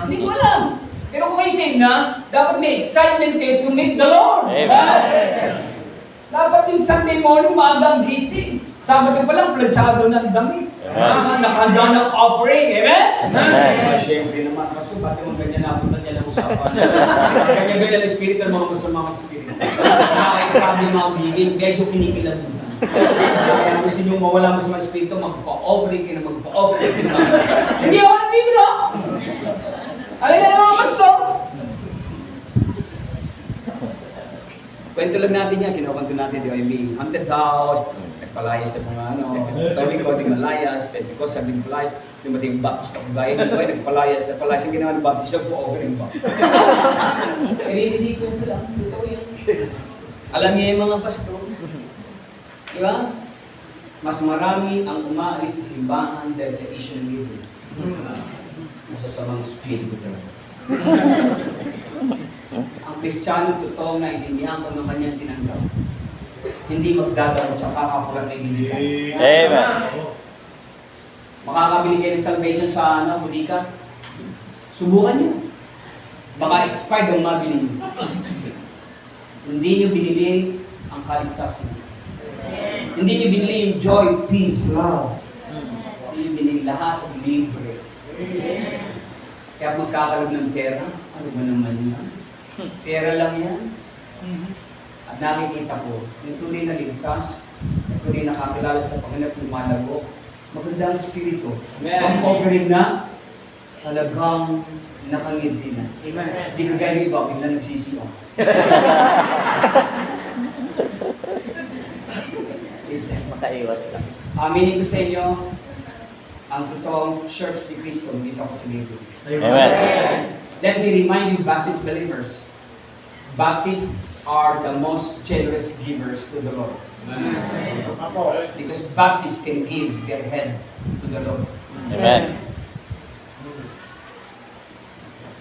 Hindi ko alam. Pero kung kayo saved na, dapat may excitement kayo to meet the Lord. Amen. Dapat yung Sunday morning, maagang gising. Sabado pa lang, planchado ng damit. Nakahanda ng offering. Amen? Amen. Siyempre naman, kaso ba't yung ganyan napunta niya ng usapan? Ganyan-ganyan ang espiritu ng mga masamang espiritu. Kaya sabi ng mga biging, medyo kinikilabutan. Kaya gusto nyo mawala mo sa mga espiritu, magpa-offering kayo na magpa-offering sila. Hindi ako nandito! Alam na mga pastor! Kwento lang natin yan, kinukwento natin, di ba? May hunted out, nagpalayas sa mga ano, tawag ko, di malayas, Pentecost, sabi ng palayas, dumating yung Baptist ako, gaya ng buhay, nagpalayas yung ginawa ng Baptist, nagpo-offering ba? Hindi ko ito lang, ito yun. Alam niya yung mga pastor, di ba? Mas marami ang umaalis sa simbahan dahil sa issue ng living. Masasamang spirito talaga. Ang Kristiyano totoo na intindihan ko ng kanyang tinanggap. Hindi magdadamot sa kakapulan na intindihan. Amen. Makakabili kayo ng salvation sa Budika? Subukan nyo. Baka expired ang mabili nyo. Hindi nyo binili ang kaligtasan. Hindi nyo binili yung joy, peace, love. Hindi nyo binili lahat libre. Kaya magkakaroon ng pera, ano ba naman yan? Pera lang yan. At nakikita ko, yung tunay na ligtas, yung tunay na kakilala sa Panginoon at lumalago, maganda ang spirito. Ang offering na, talagang nakangiti na. Hindi ka gaya ng iba, bigla nagsisiyo. Makaiwas lang. Aminin ko sa inyo, ang totoong Church ni Cristo, dito ako sa Lito. Amen. Let me remind you, Baptist believers, Baptists are the most generous givers to the Lord. Because Baptists can give their head to the Lord. Amen.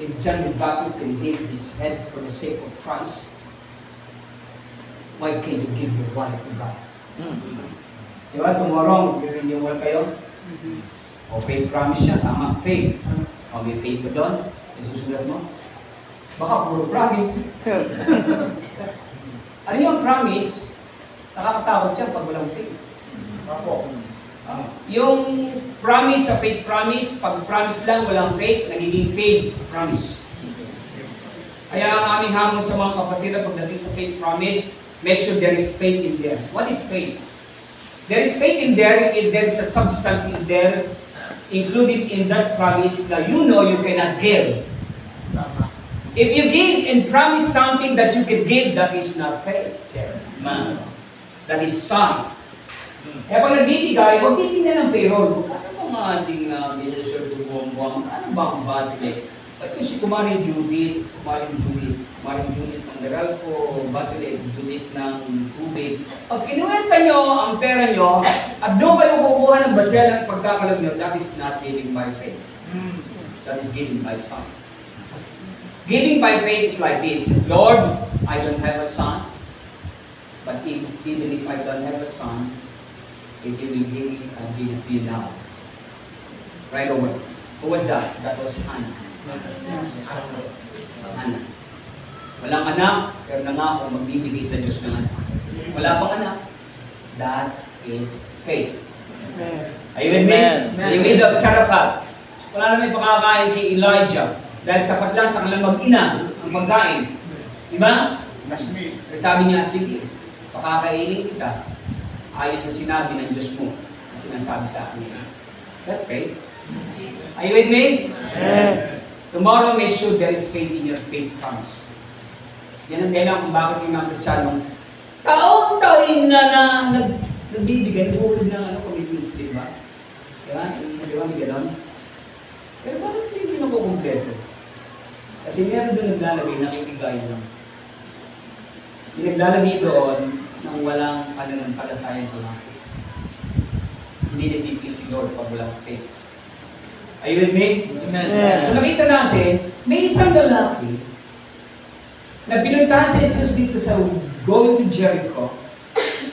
If John the Baptist can give his head for the sake of Christ, why can't you give your wallet to God? Diba, tomorrow, renewal kayo? O faith promise siya, tama, faith. O may faith ba doon? Isusunod mo? Baka puro promise. Ano yung promise? Nakakatakot siya pag walang faith. Yung promise sa faith promise, pag promise lang walang faith, nagiging faith promise. Kaya ang aming hamon sa mga kapatid na pagdating sa faith promise, make sure there is faith in there. What is faith? There is faith in there if there is a substance in there included in that promise that you know you cannot give. If you give and promise something that you can give, that is not faith, sir. Man. That is sight. Kaya pag nagbibigay, huwag titignan ng payroll. Ano bang ating minister buwang-buwang? Ano ba ang battle? At kasi Kumaring Judith ng Meralco, battle Judith ng tubig. Pag kinuwenta nyo ang pera nyo, at doon kayo kukuha ng basya ng pagkakalag nyo, that is not giving by faith. That is giving by sight. Giving by faith is like this: Lord, I don't have a son, but even if I don't have a son, if you will give it, I'll give it to you now. Right away. Who was that? That was Hannah. Hannah. Walang anak, pero nangako magbibigay sa Diyos ng anak. Wala pang anak. That is faith. Are you with me? You made of Saraphat. Wala naman pakakain kay Elijah. Dahil sapat lang sa kanilang mag-ina ang pagkain. Diba? Sabi niya, sige, pakakainin kita. Ayon sa sinabi ng Diyos mo na sinasabi sa akin niya. That's faith. Are you with me? Tomorrow, make sure there is faith in your faith promise. Yan ang kailangan kung bakit yung mga Kristiyano taon-taon na nagbibigay, nag-uulog ng commitments, di ba? Diba? Di ba? May gano'n? Pero bakit hindi nyo kukumpleto? Kasi meron doon naglalagay, nakikigay lang. Yung naglalagay doon nang walang pananampalatayang lalaki. Hindi nagpipig si Lord pag walang faith. Are you with me? Amen. So nakita natin, may isang lalaki na pinuntahan sa Jesus dito sa going to Jericho.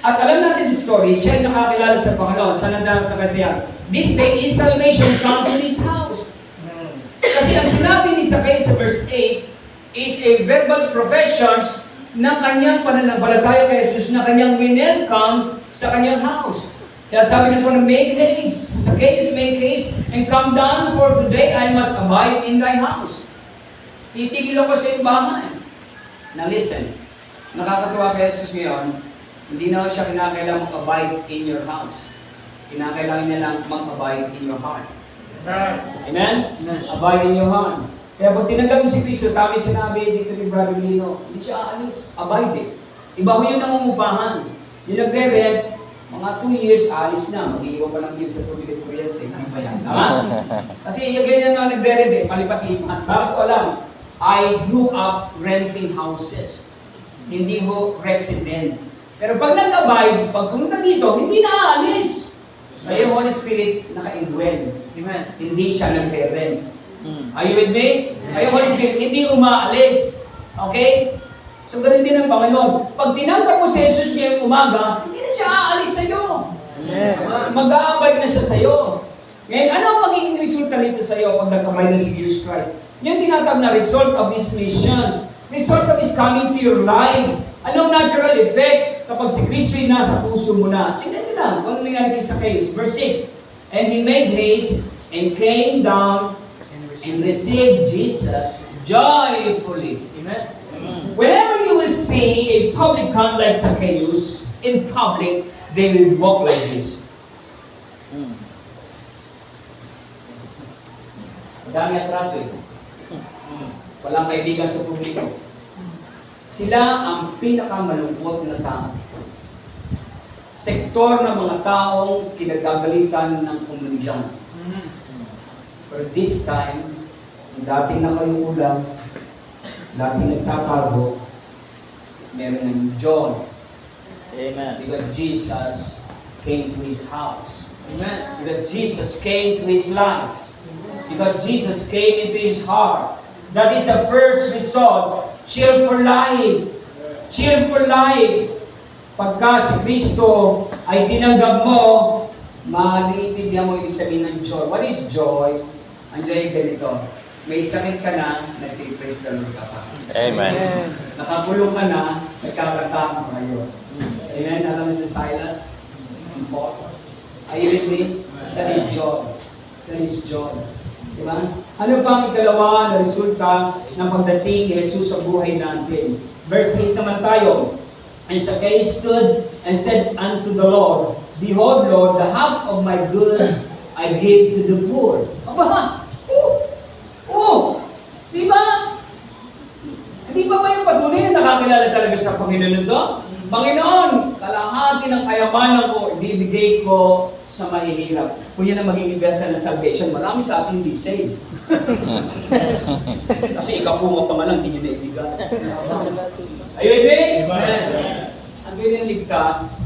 At alam natin the story, siya ay nakakilala sa Panginoon. Saan ang nakakatayan? This day is salvation come to this house. Kasi ang sinabi ni Zacchaeus sa verse 8 is a verbal professions ng kanyang pananampalataya kay Jesus na kanyang welcome sa kanyang house. Kaya sabi niya po na make haste, Zacchaeus, make haste, and come down, for today I must abide in thy house. Titigil ako sa iyong bahay. Now listen, nakakatuwa kay Jesus ngayon, hindi na siya kinakailangan mag-abide in your house. Kinakailangan niya lang mag-abide in your heart. Amen? Abide in your heart. Kaya pag tinanggap si Cristo, tama sinabi dito ni Brother Lino, hindi siya aalis, abide eh. Iba ko yung nangungupahan. Yung nagre-rent, mga 2 years, aalis na. Mag-iiwan pa ng sa tubig at kuryente. Hindi pa yan. Tama? Kasi yung ganyan na nagre-rent eh, palipat-lipat. Bakit ko alam? I grew up renting houses. Hindi ho resident. Pero pag nag-abide, pag pumunta dito, hindi na aalis. Kaya yung Holy Spirit naka-indwell. Amen. Hindi siya nagre-rent. Are you with me? Kaya yung Holy Spirit hindi umaalis. Okay? So ganun din ang Panginoon. Pag tinanggap mo si Jesus ngayong umaga, hindi na siya aalis sa'yo. Mag-aabide na siya sa'yo. Ngayon, ano ang magiging resulta nito sa'yo pag nag-abide na si Jesus Christ? Yung tinatawag na result of His missions. Result of His coming to your life. Anong natural effect kapag si Kristo ay nasa puso mo na? Tingnan nyo lang, kung ano nangyari kay Zacchaeus. Verse 6, and he made haste and came down and received Jesus joyfully. Amen? Whenever you will see a publican like Zacchaeus in public, they will walk like this. Madami atraso eh. Walang kaibigan sa publiko. Sila ang pinakamalungkot na tao. Sektor ng mga taong kinagagalitan ng komunidad. For this time, dating nakayulang, dating nagtatago, meron ng joy. Amen. Because Jesus came to his house. Amen. Because Jesus came to his life. Because Jesus came into his heart. That is the first result. Cheerful life. Cheerful life. Pagka si Kristo ay tinanggap mo, maliintindihan mo ibig sabihin ng joy. What is joy? Ang joy ay ganito. May sakit ka na, nag-praise the Lord ka pa. Amen. Nakakulong ka na, nagkakanta ka ngayon. Amen? Alam mo si Silas? And Paul? Are you with me? That is joy. That is joy. Diba? Ano pa ang ikalawa na resulta ng pagdating ni Jesus sa buhay natin? Verse 8 naman tayo. And Zacchaeus stood and said unto the Lord, Behold, Lord, the half of my goods I gave to the poor. Aba! Di ba? Hindi ba yung patuloy na nakakilala talaga sa Panginoon ito? Panginoon, kalahati ng kayamanan ko, ibibigay ko sa mahihirap. Kung yan ang maging ibesa ng salvation, marami sa ating hindi saved. Kasi ikapunga pa nga lang, hindi nyo naibigay. Ayun, Amen. Ang ganyan ligtas,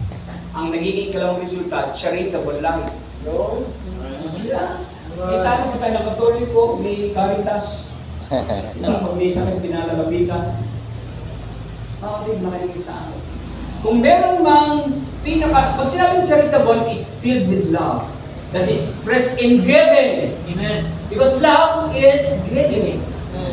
ang nagiging kalawang resulta, charitable life. No? Kita mo tayo ng Katoliko, may Caritas, na pag may sakit, pinalalabitan. Bakit makinig sa akin? Kung meron mang pag sinabing charitable, it's filled with love. That is expressed in giving. Amen. Because love is giving.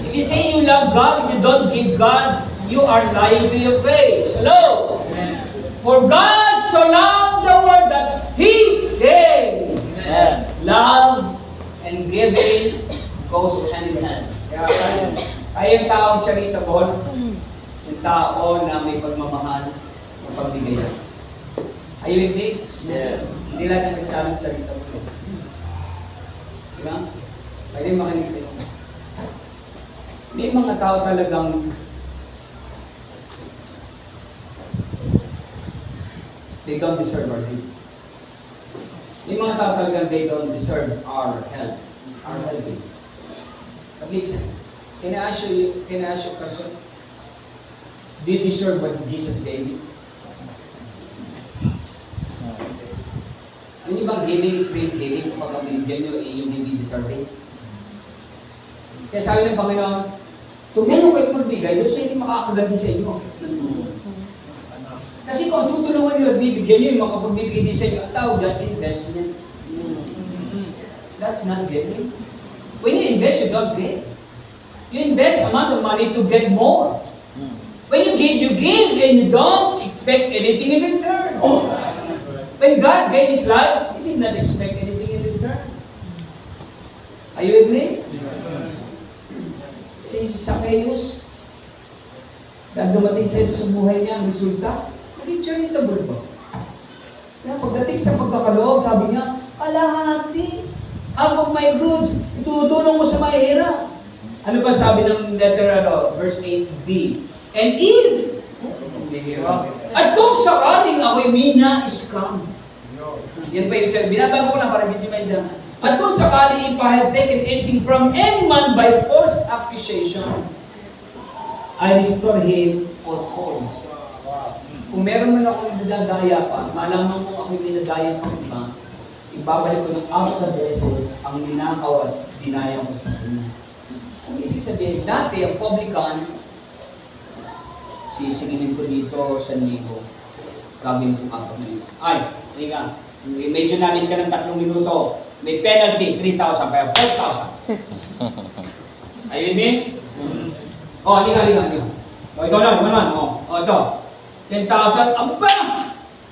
If you say you love God, if you don't give God, you are lying to your face. Hello? Amen. For God so loved the world that He gave. Amen. Love and giving goes hand in hand. Kaya yung taong charitable, yung tao na may pagmamahal, mapagbigay. Are you with me? Yes. Hindi lahat ng Kristiyano charitable. Diba? Pwede makinig kayo. May mga tao talagang they don't deserve our help. May mga tao talagang they don't deserve our help. Our helping. But listen, can I ask you a question? Do you deserve what Jesus gave you? Ano yung bang giving is real giving kapag binigyan nyo, yung hindi deserving? Kaya sabi ng Panginoon, tumulong kayo magbigay, doon sa hindi makakaganti sa inyo. Kasi kung tutulungan nyo at bibigyan nyo, yung makapagbibigay din sa inyo, ang tawag dyan, investment. That's not giving. When you invest, you don't get. You invest amount of money to get more. When you give and you don't expect anything in return. When God gave His life, He did not expect anything in return. Are you with me? Si Zacchaeus, dahil dumating sa Jesus sa buhay niya, ang resulta, naging charitable ba? Kaya pagdating sa pagkakaloob, sabi niya, kalahati, half of my goods, itutulong mo sa mahirap. Ano ba sabi ng letter, verse 8b? And if, at kung sakaling ako'y mina-scam, yan pa yung sabi, binabago ko lang para hindi maintindihan. At kung sakaling if I have taken anything from any man by false accusation, I restore him fourfold. Kung meron man akong dinadaya pa, malaman mo ako'y dinadaya pa iba, ibabalik ko ng 4 beses ang ninakaw at dinaya ko sa kanya. Kung ibig sabihin, dati ang publican, sisigilin ko dito sa ligo, gagawin ko 4 minuto. Ay, halika, medyo namin ka ng 3 minuto, may penalty, 3,000, kaya 4,000. Ayun din? O, halika. O, ikaw naman, o, ito. 10,000, aba!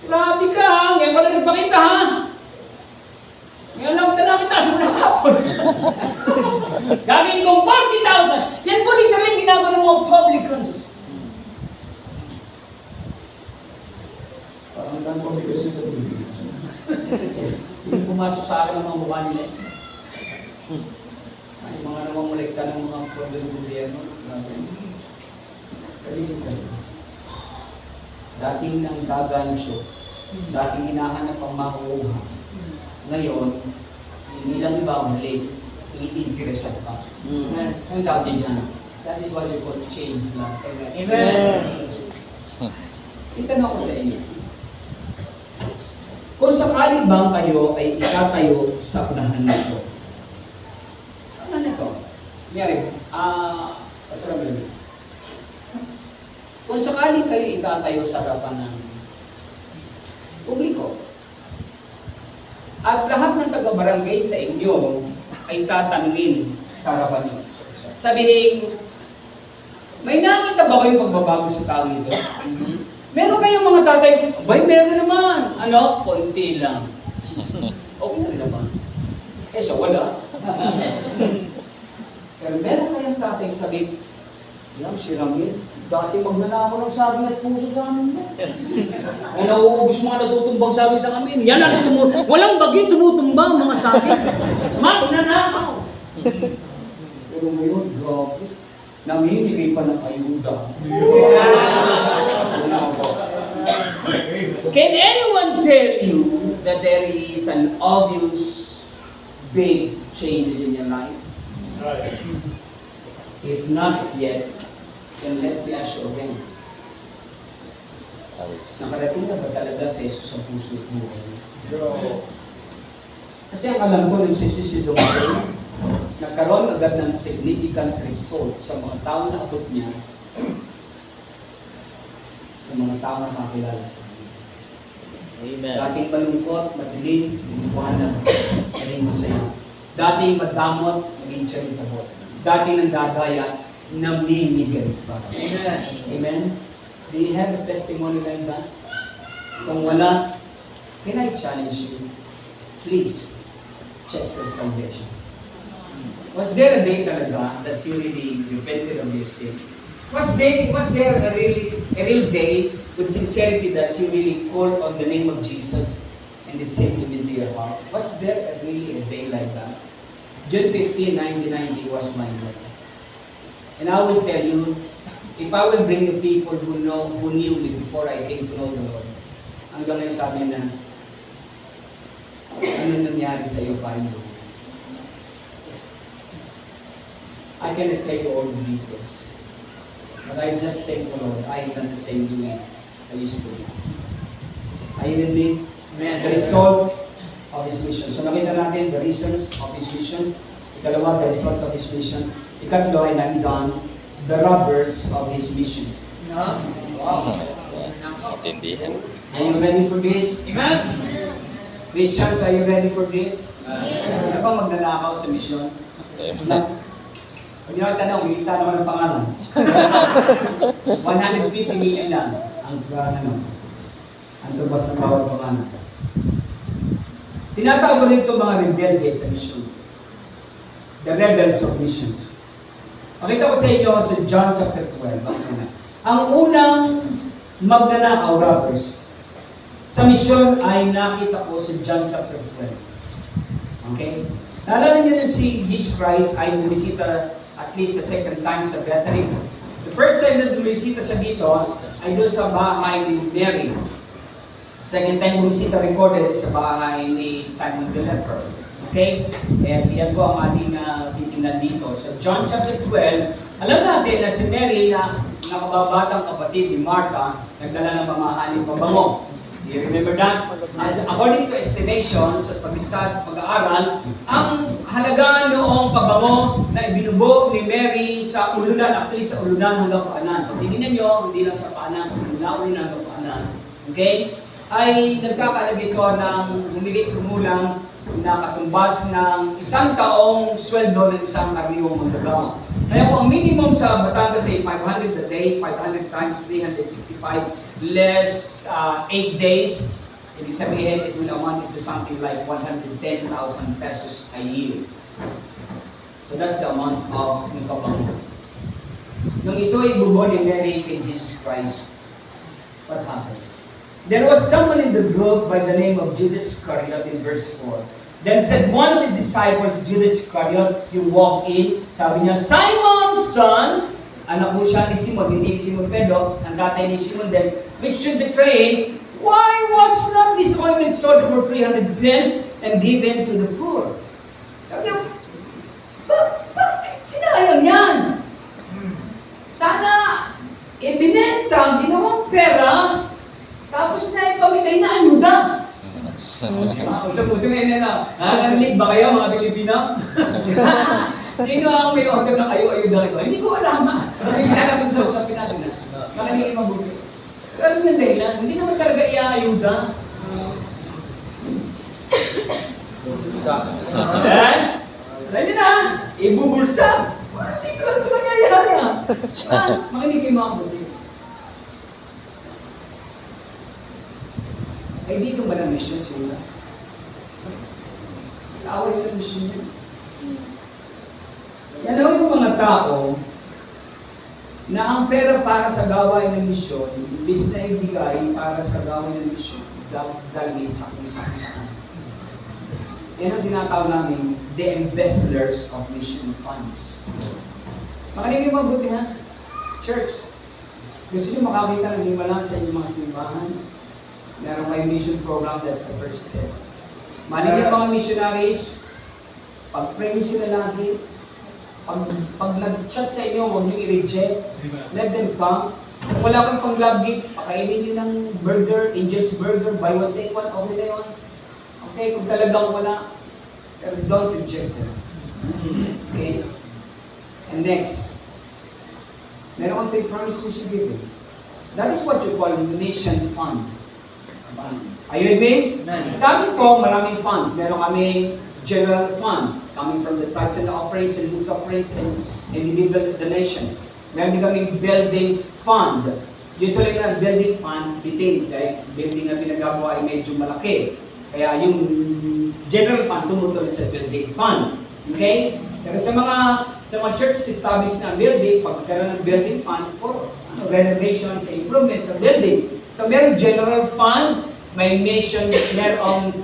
Grabe ka ha, ngayon wala nagpakita ha. Ngayon lang ito nakita sa nakapon. Gagawin kong 40,000. Yan po literally ginagawa ng mga publicans. Parang dami publicans sa bibig. Hindi pumasok sa akin ang mga mukha nila. Ay, mga namamulekta ng mga pondo ng gobyerno. Kalisip ka. Dating nang gagansyo, dating hinahanap ang makuha. Ngayon, hindi lang iba mali, i-interest pa. Ang tawag din dyan. That is what you call change lang. Amen. Itanong ko sa inyo. Kung sakali bang kayo ay itatayo sa unahan nito? Ano nito? Mary, Pastor Abel. Kung sakali kayo itatayo sa harapan ng publiko, at lahat ng taga-barangay sa inyo ay tatanungin sa harapan niyo. Sabihin, may nakita ba kayong pagbabago sa tao ito? Meron kayong mga tatay, bay, meron naman. Ano? Konti lang. Okay na rin naman. So wala. Pero meron kayong tatay sabihin, yan, si Ramil, dati magnanakaw ng saging at puso sa amin. Ay, nauubos mga natutumbang saging sa amin. Yan ang walang bagay tumutumbang mga saging. Magnanakaw. Pero ngayon, grabe. Namimili pa ng ayuda. Can anyone tell you that there is an obvious big changes in your life? If not yet, then let me assure them. Nakarating na ba talaga sa Jesus ang puso at buhay? Kasi ang alam ko, nung sisisidong ko, nagkaroon agad ng significant result sa mga tao na abot niya, sa mga tao na kakilala sa kanya. Amen. Dating malungkot, madilim, liwanag, naging masaya. Dating madamot, naging charitable. Dating nandadaya, namimigay pa. Amen. Amen. Do you have a testimony like that? Kung wala, can I challenge you? Please, check your salvation. Was there a day talaga that you really repented of your sin? Was there a real day with sincerity that you really called on the name of Jesus and received Him into your heart? Was there really a day like that? June 15, 1990 was my birthday. And I will tell you, if I will bring you people who knew me before I came to know the Lord, hanggang ngayon sabi na, ano nangyari sa iyo, parang I cannot tell you all the details. But I just thank the Lord. I have done the same doing I used to do. Are you with me? The result of His mission. So nakita natin the reasons of His mission. Ikalawa, the result of His mission. Ikatlo ay nandun, the robbers of His mission. Wow. Intindihan. Are you ready for this? Amen. Christians, are you ready for this? Ano bang magnanakaw sa mission? Amen. Pag nyo tanong, ilista naman ang pangalan. 150 million lang ang tubas ng bawat pangalan. Tinatawag ko rito mga rebelde sa mission. The rebels of missions. Pakita ko sa inyo sa John chapter 12. Ang unang magnanakaw robbers sa mission ay nakita ko sa John chapter 12. Okay? Naalala niyo si Jesus Christ ay bumisita at least the second time sa Bethany. The first time na bumisita siya dito ay doon sa bahay ni Mary. Second time bumisita recorded sa bahay ni Simon the Leper. Okay? And yan po ang ating titingnan dito. So John chapter 12, alam natin na si Mary na nakababatang kapatid ni Martha, nagdala ng mamahaling pabango. Do you remember that? And according to estimations at pag-aaral, ang halaga noong pabango na ibinubo ni Mary sa ulunan, actually sa ulunan hanggang paanan. Pag tinignan nyo, hindi lang sa paanan, ulunan hanggang paanan. Okay? Ay nagkakalaga ito ng humilit-humulang na katumbas ng isang taong sweldo ng isang karaniwang manggagawa. Kaya kung ang minimum sa Batangas ay 500 a day, 500 times 365, less 8 days, ibig sabihin, it will amount to something like 110,000 pesos a year. So that's the amount of nagpapango. Nung ito ay bubo ni Mary kay Jesus Christ, what happened? There was someone in the group by the name of Judas Iscariot in verse 4. Then said one of his disciples, Judas Iscariot, he walked in, sabi niya, Simon, son, anak mo siya ni Simon, hindi ni Simon Pedro, ang tatay ni Simon din, which should betray him, why was not this ointment sold for 300 pence and given to the poor? Sabi niya, bakit sinayang yan? Sana ibinenta ang ginawang pera Sa puso ngayon na, nakakarinig ba kayo mga Pilipino? Sino ang may order na kayo ayuda ito? Hindi ko alam ha. Hindi ginagawa sa usapin natin na. Makaningin mabuti. Pero ano yung dahilan? Hindi naman talaga iaayuda. Ayan. Alam niyo na, ibubulsa. Hindi ko lang ito nangyayari ha. Makinig kayo mga mabuti. Ay, dito ba ng mission sila? Kaaway yun ang mission niya. Yan daw yung mga tao na ang pera para sa gawain ng misyon, imbis na ibigay para sa gawain ng misyon, dalhin sa kung saan. Yan ang tinatawag namin, the embezzlers of mission funds. Makinig yung mabuti ha? Church, gusto nyo makakita ng himala sa inyong mga simbahan? Meron kayong mission program, that's the first step. Makinig yung mga missionaries, pag-pray sila lagi, pag nag-chat sa inyo, huwag nyo i-reject. Let them come. Kung wala kang pang-love gift, pakainin nyo ng burger, Angel's Burger, buy one, take one, okay na yun. Okay, kung talagang wala, pero don't reject them. Okay? And next, meron kang faith promise you should give it. That is what you call mission fund. Are you with me? Sa amin po, maraming funds. Meron kami general fund, coming from the tithes and offerings and goods offerings and individual donation. Meron din kami building fund. Usually na building fund, detailed, dahil building na pinagagawa ay medyo malaki. Kaya yung general fund tumutulong sa building fund. Okay? Pero sa mga church established na building, pagkaroon ng building fund for renovations and improvements sa building. So meron general fund, may mission, merong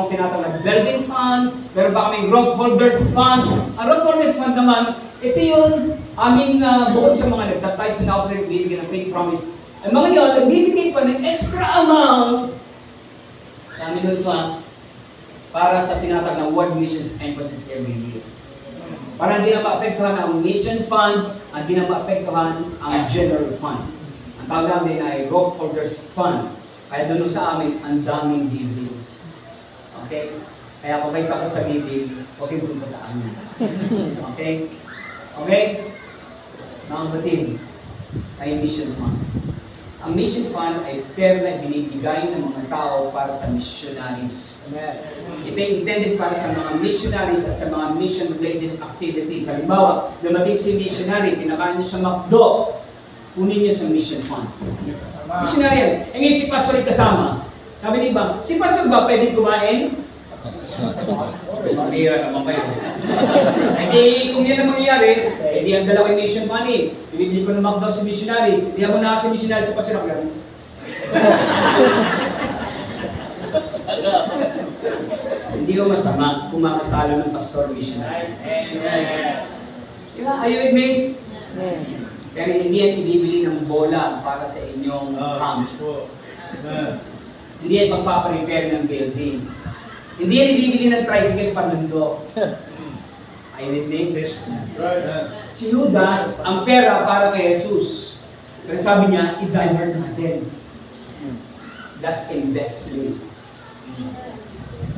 tinatawag na building fund, meron pa kami rope holders fund. Ang rope holders fund naman, ito yung aming bukod sa mga nagtatay sa na-offering, bibigyan ng faith promise. Ang mga yun, nagbibigay pa ng extra amount sa amin nun fund para sa tinatawag na world missions emphasis every year. Para hindi na maapektuhan ang mission fund at hindi na maapektuhan ang general fund. Ang tawag namin ay rope holders fund. Kaya doon sa amin, ang daming giving. Okay? Kaya kung kayo takot sa giving, huwag yung punta sa amin. Okay? Okay? Mga batid, ay mission fund. Ang mission fund ay pera na binibigay ng mga tao para sa missionaries. Ito ay intended para sa mga missionaries at sa mga mission-related activities. Halimbawa, dumating si missionary, pinakain niyo sa McDo, kunin niyo sa mission fund. Missionary yan. E ngayon si pastor ay kasama. Sabi ni Bang, si pastor ba pwedeng kumain? Pamira naman kayo. Hindi, kung yan ang mangyayari, hindi ang dala ko yung mission money. Bibili ko ng McDo sa missionaries. Hindi ako na sa missionaries sa pastor ako. Hindi ko masama kung makasalo ng pastor missionary. Are you with me? Pero hindi yan ibibili ng bola para sa inyong camp. Hindi yan magpaparepair ng building. Hindi yan ibibili ng tricycle panundo. Ay, hindi. Si Judas, ang pera para kay Jesus. Pero sabi niya, i-divert natin. That's investment.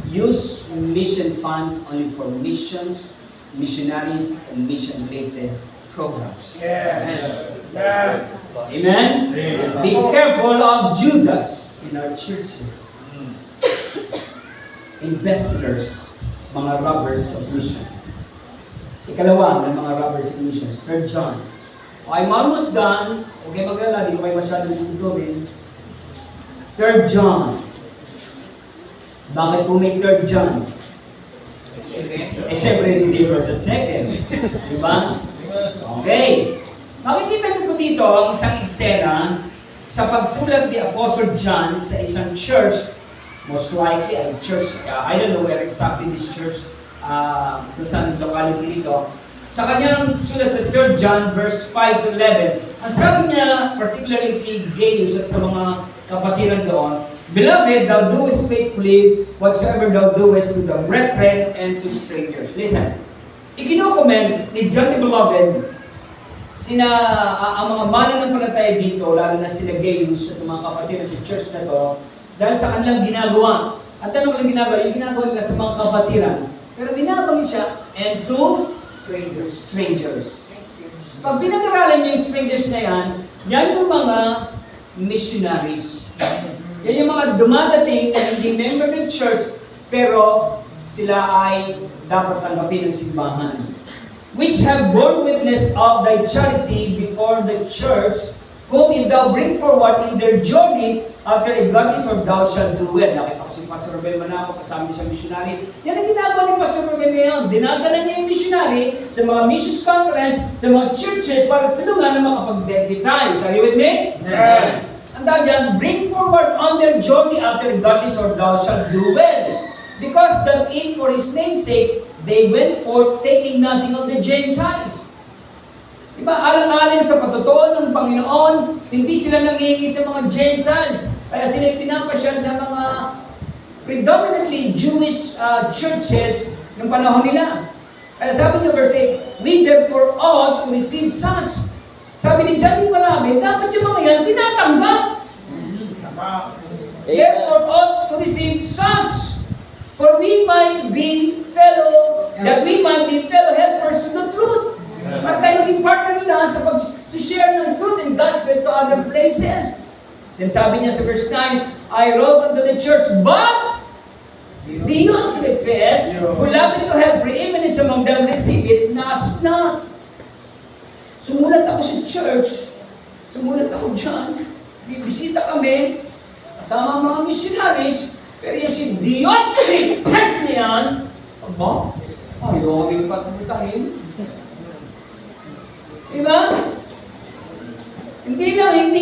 Use mission fund only for missions, missionaries, and mission-related programs. Amen? Be careful of Judas in our churches. Investors, mga robbers of mission. Ikalawa ng mga robbers of mission, 3 John. I'm almost done. Okay, maglala, di ko kayo masyadong tututurin. 3 John. Bakit po may 3 John? Eh, siyempre, hindi first at second. Diba? Okay. Makikita niyo po dito ang isang eksena sa pagsulat ni Apostle John sa isang church, most likely a church, I don't know where exactly this church, kung saan locality dito. Sa kanyang sulat sa 3 John verse 5 to 11, ang sabi niya, particularly kay Gaius at sa mga kapatiran doon, Beloved, thou doest faithfully whatsoever thou doest to the brethren and to strangers. Listen, ikinokomment ni John the Beloved ang mga mananampalataya dito, lalo na sila Gaius at mga kapatid sa church na to, dahil sa kanilang ginagawa. At ano lang ginagawa? Yung ginagawa nila sa mga kapatiran. Pero binabangin siya, and to strangers. Pag pinag-aralan niyo yung strangers na yan yung mga missionaries. Yan yung mga dumadating na hindi member ng church, pero sila ay dapat tanggapin ng simbahan. Which have borne witness of thy charity before the church, whom if thou bring forward in their journey, after a godliness or thou shalt do well. Nakita ko si Pastor Robel Manaco, kasama niya sa missionary. Yan ang ginagawa ni Pastor Robel ngayon. Dinadala niya yung missionary sa mga missions conference, sa mga churches, para tulungan na makapag-deputize. Are you with me? Amen. And dahil dyan, bring forward on their journey after a godliness or thou shalt do well. Because that if for his name's sake, they went forth taking nothing of the Gentiles. Diba, alang-alang sa patutuo ng Panginoon, hindi sila nangihingi sa mga Gentiles. Kaya sila pinapasyan sa mga predominantly Jewish churches ng panahon nila. Kaya sabi niya verse 8, we therefore ought to receive such. Sabi ni John Di Marami, dapat yung mga yan tinatanggap. Therefore ought to receive such. For we might be fellow helpers to the truth. At tayo maging partner nila sa pag-share ng truth and gospel to other places. Then sabi niya sa verse 9, I wrote unto the church, but Diotrephes, who loved to have preeminence among them, receive it, nas not. Sumulat ako sa church, sumulat ako dyan, bibisita kami, kasama ang mga missionaries, pero yung si Diotrephes na yan, aba, ayaw kami patutahin. Diba? Hindi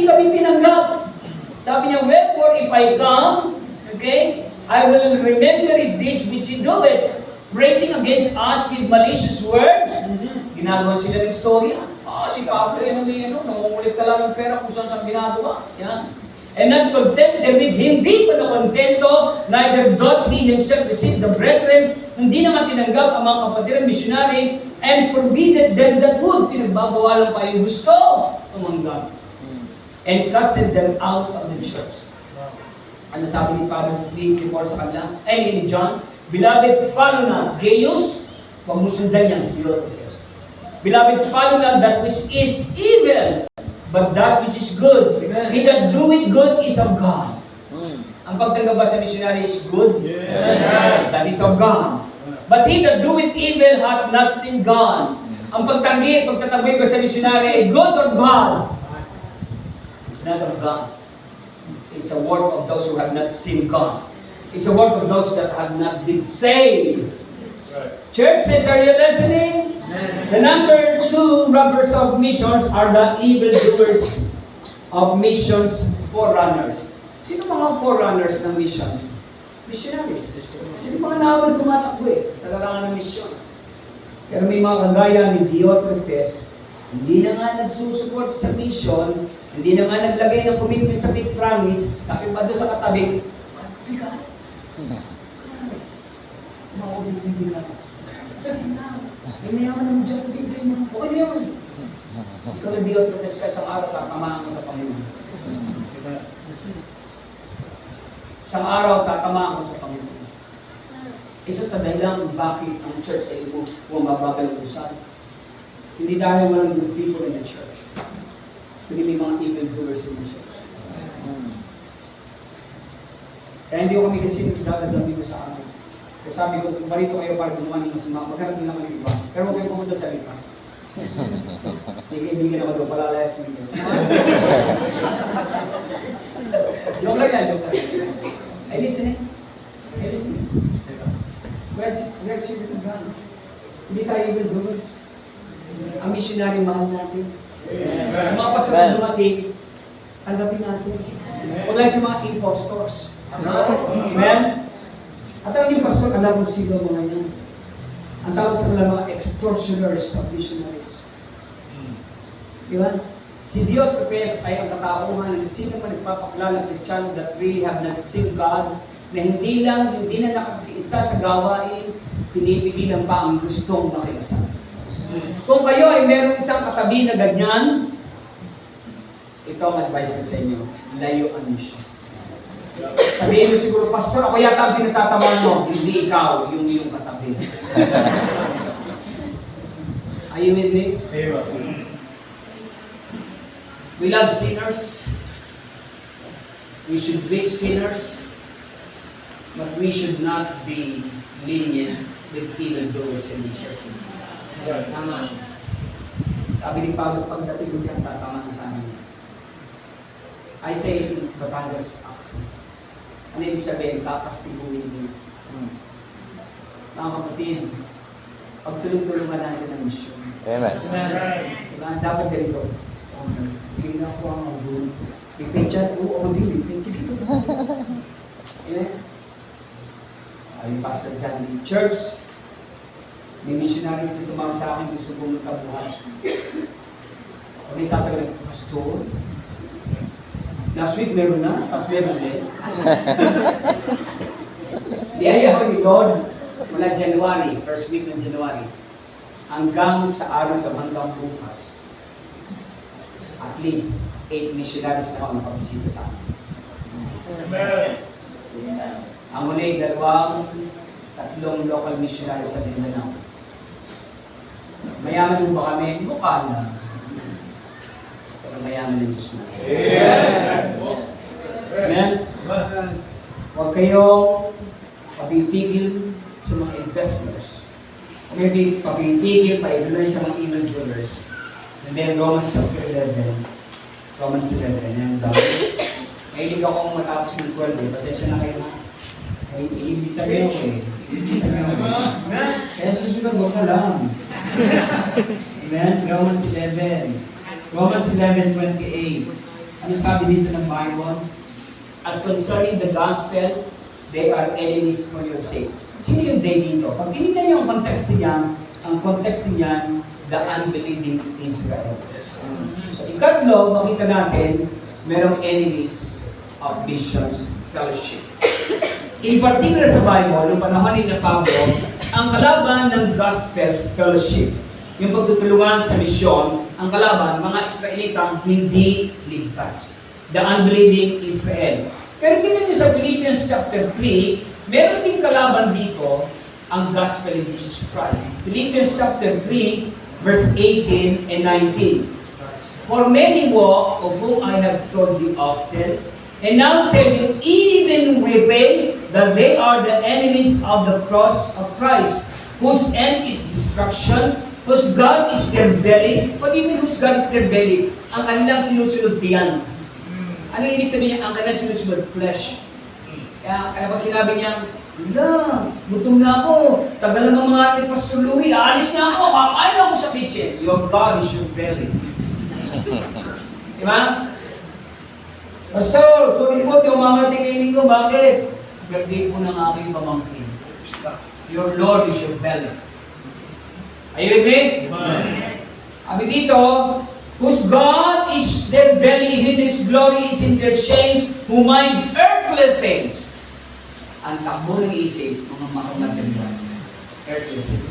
kami tinanggap. Sabi niya, wherefore if I come, okay, I will remember his deeds which he doeth, prating against us with malicious words. Ginagawa sila ng storya. Si Pablo, nangungulit ka lang ng pera kung saan ginagawa. Yan. And not content therewith, hindi pa na kontento, neither doth he himself receive the brethren, hindi naman tinanggap ang mga kapatiran missionary, and forbidden them that would, pinagbabawalan pa yung gusto tumanggap. And casted them out of the church. Ano sabi ni Pablo before sa kanila? Ni John, beloved, follow na, Gaius, huwag mo sundan yan si Diotrephes. Beloved, follow na that which is evil, but that which is good. Amen. He that doeth good is of God. Ang pagtanggap ba sa missionary is good? Yes. That is of God. But he that doeth evil hath not seen God. Ang pagtataboy ba sa missionary ay good or God? It's not of God. It's a work of those who have not seen God. It's a work of those that have not been saved. Right. Churches, are you listening? Amen. The number 2 robbers of missions are the evildoers of missions forerunners. Sino mga forerunners ng missions? Missionaries. Sino mga naawal tumatakbo sa larangan ng misyon? Pero may mga kagaya ni Diotrephes, hindi na nga nagsusupport sa mission, hindi na nga naglagay ng commitment sa big promise, sabi ba doon sa katabi, bigat. Maubig-bigil na. Sabi na, inayaman naman dyan, bigay mo. Okay na yun. Ikaw na Diotrephes ka, isang araw tatamaan ka sa Panginoon. Isang araw tatamaan ka sa Panginoon. Isa sa dahilan kung bakit ang church ay bumabagal ang usan. Hindi dahil walang good people in the church. Hindi may mga evildoers in the church. Kaya hindi ko kami kasi nagdadagdag dito sa amin. Kasi sabi ko, marito kayo para gumawa ng masama, maghanap din naman yung iba. Pero huwag kayong pumunta sa iba. Hindi naman doon, palalayas ninyo. Joke lang yan, joke lang. Ay, listening. We're children of God. Hindi tayo evildoers. Ang missionary mahal natin. Ang mga pastor na dumating, tanggapin natin. Huwag lang sa mga impostors. Amen? At ang yung pastor, alam mo sila mga yan. Ang tawag sa mga extortioners of missionaries. Diba? Si Diotrephes ay ang katauhan ng sino man nagpapakilala ng Kristiyano that really have not seen God, na hindi na nakakiisa sa gawain, pinipigilan pa ang gustong makiisa. Kung kayo ay merong isang katabi na ganyan, ito ang advice ko sa inyo, layuan niyo siya. Sabihin mo siguro, Pastor, ako yata ang pinatatamaan mo. Hindi ikaw, yung katabi. Are you with me? We love sinners. We should reach sinners. But we should not be lenient with evildoers in the churches. Tama. Sabi ni Pablo, pagdating mo yan, tatamaan sa amin. I say it in Batangas accent. Ano ibig sabihin? Kakastiguin mo. Mga kapatid, pagtulong-tulungan natin ang misyon. Amen. Diba? Dapat ganito. Hindi na ako ang mabuhay. Ipinchad, oo, hindi. Ipinchad ito. Amen? Ay, Pastor John Lee. Church, may missionaries na tumawag sa akin gusto pumunta bukas. Okay, sasabihin, Pastor, last week meron na, tapos meron ulit. Iyayaw ni Lord mula January, first week ng January, hanggang sa araw ng hanggang bukas. At least 8 missionaries na ako nakabisita sa akin. Ang muli, 2, 3 local missionaries sa Mindanao. Mayaman mo ba kami? Mukha na. Pero mayaman ng Diyos na. Amen? Huwag kayong papipigil sa mga investors. Huwag kayong papipigil, paibuloy sa mga evildoers. And then Romans chapter 11. Romans 11. Yan daw. Mahilig akong matapos ng 12. Pasensya na kayo. Ay, iimbita kayo eh. Kaya susunod mo ka lang. Amen? Romans 11. Romans 11:28. Ano sabi dito ng Bible? As concerning the gospel, they are enemies for your sake. Sino yung they dito? Pag tinignan niyo ang context niyan, the unbelieving Israel. So, ikatlo, makita natin, merong enemies of missions fellowship. In particular sa Bible, noong panahon ni Pablo, ang kalaban ng gospel's fellowship, yung pagtutulungan sa misyon, ang kalaban, mga Israelitang hindi ligtas. The unbelieving Israel. Pero tingnan niyo sa Philippians chapter 3, meron din kalaban dito ang gospel of Jesus Christ. Philippians chapter 3, verse 18 and 19. For many walk, of whom I have told you often, and now tell you, even weeping, that they are the enemies of the cross of Christ, whose end is destruction, whose God is their belly. What do you mean whose God is their belly? Ang kanilang sinusunod diyan. Ano ibig sabihin niya? Ang kanilang sinusunod flesh. Kaya pag sinabi niya, gutom na ako, tagal na mga ni Pastor Louie, aalis na ako, kakain ako sa kitchen. Your God is your belly. Diba? Pastor, sorry po, di umamating kainin ko. Bakit? Birthday po ng aking pamangkin. Your Lord is your belly. Are you with me? Sabi dito, whose God is their belly, his glory is in their shame, who mind earthly things. Ang takbo ng isip, mga makamaterial. Earthly things.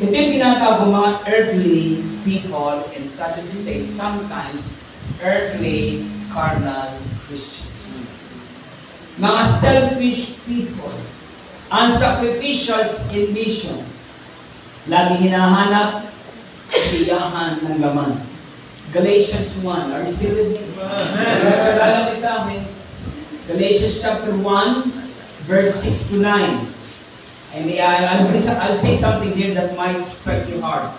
Ito yung pinatago mga earthly people, and suddenly say, sometimes, earthly, carnal Christians. Mga selfish people, unsacrificials in mission, lagi hinahanap kasiyahan ng laman. Galatians 1, are you still with me? Amen. Sa amin, Galatians chapter 1, verse 6 to 9. And I'll say something here that might strike your heart.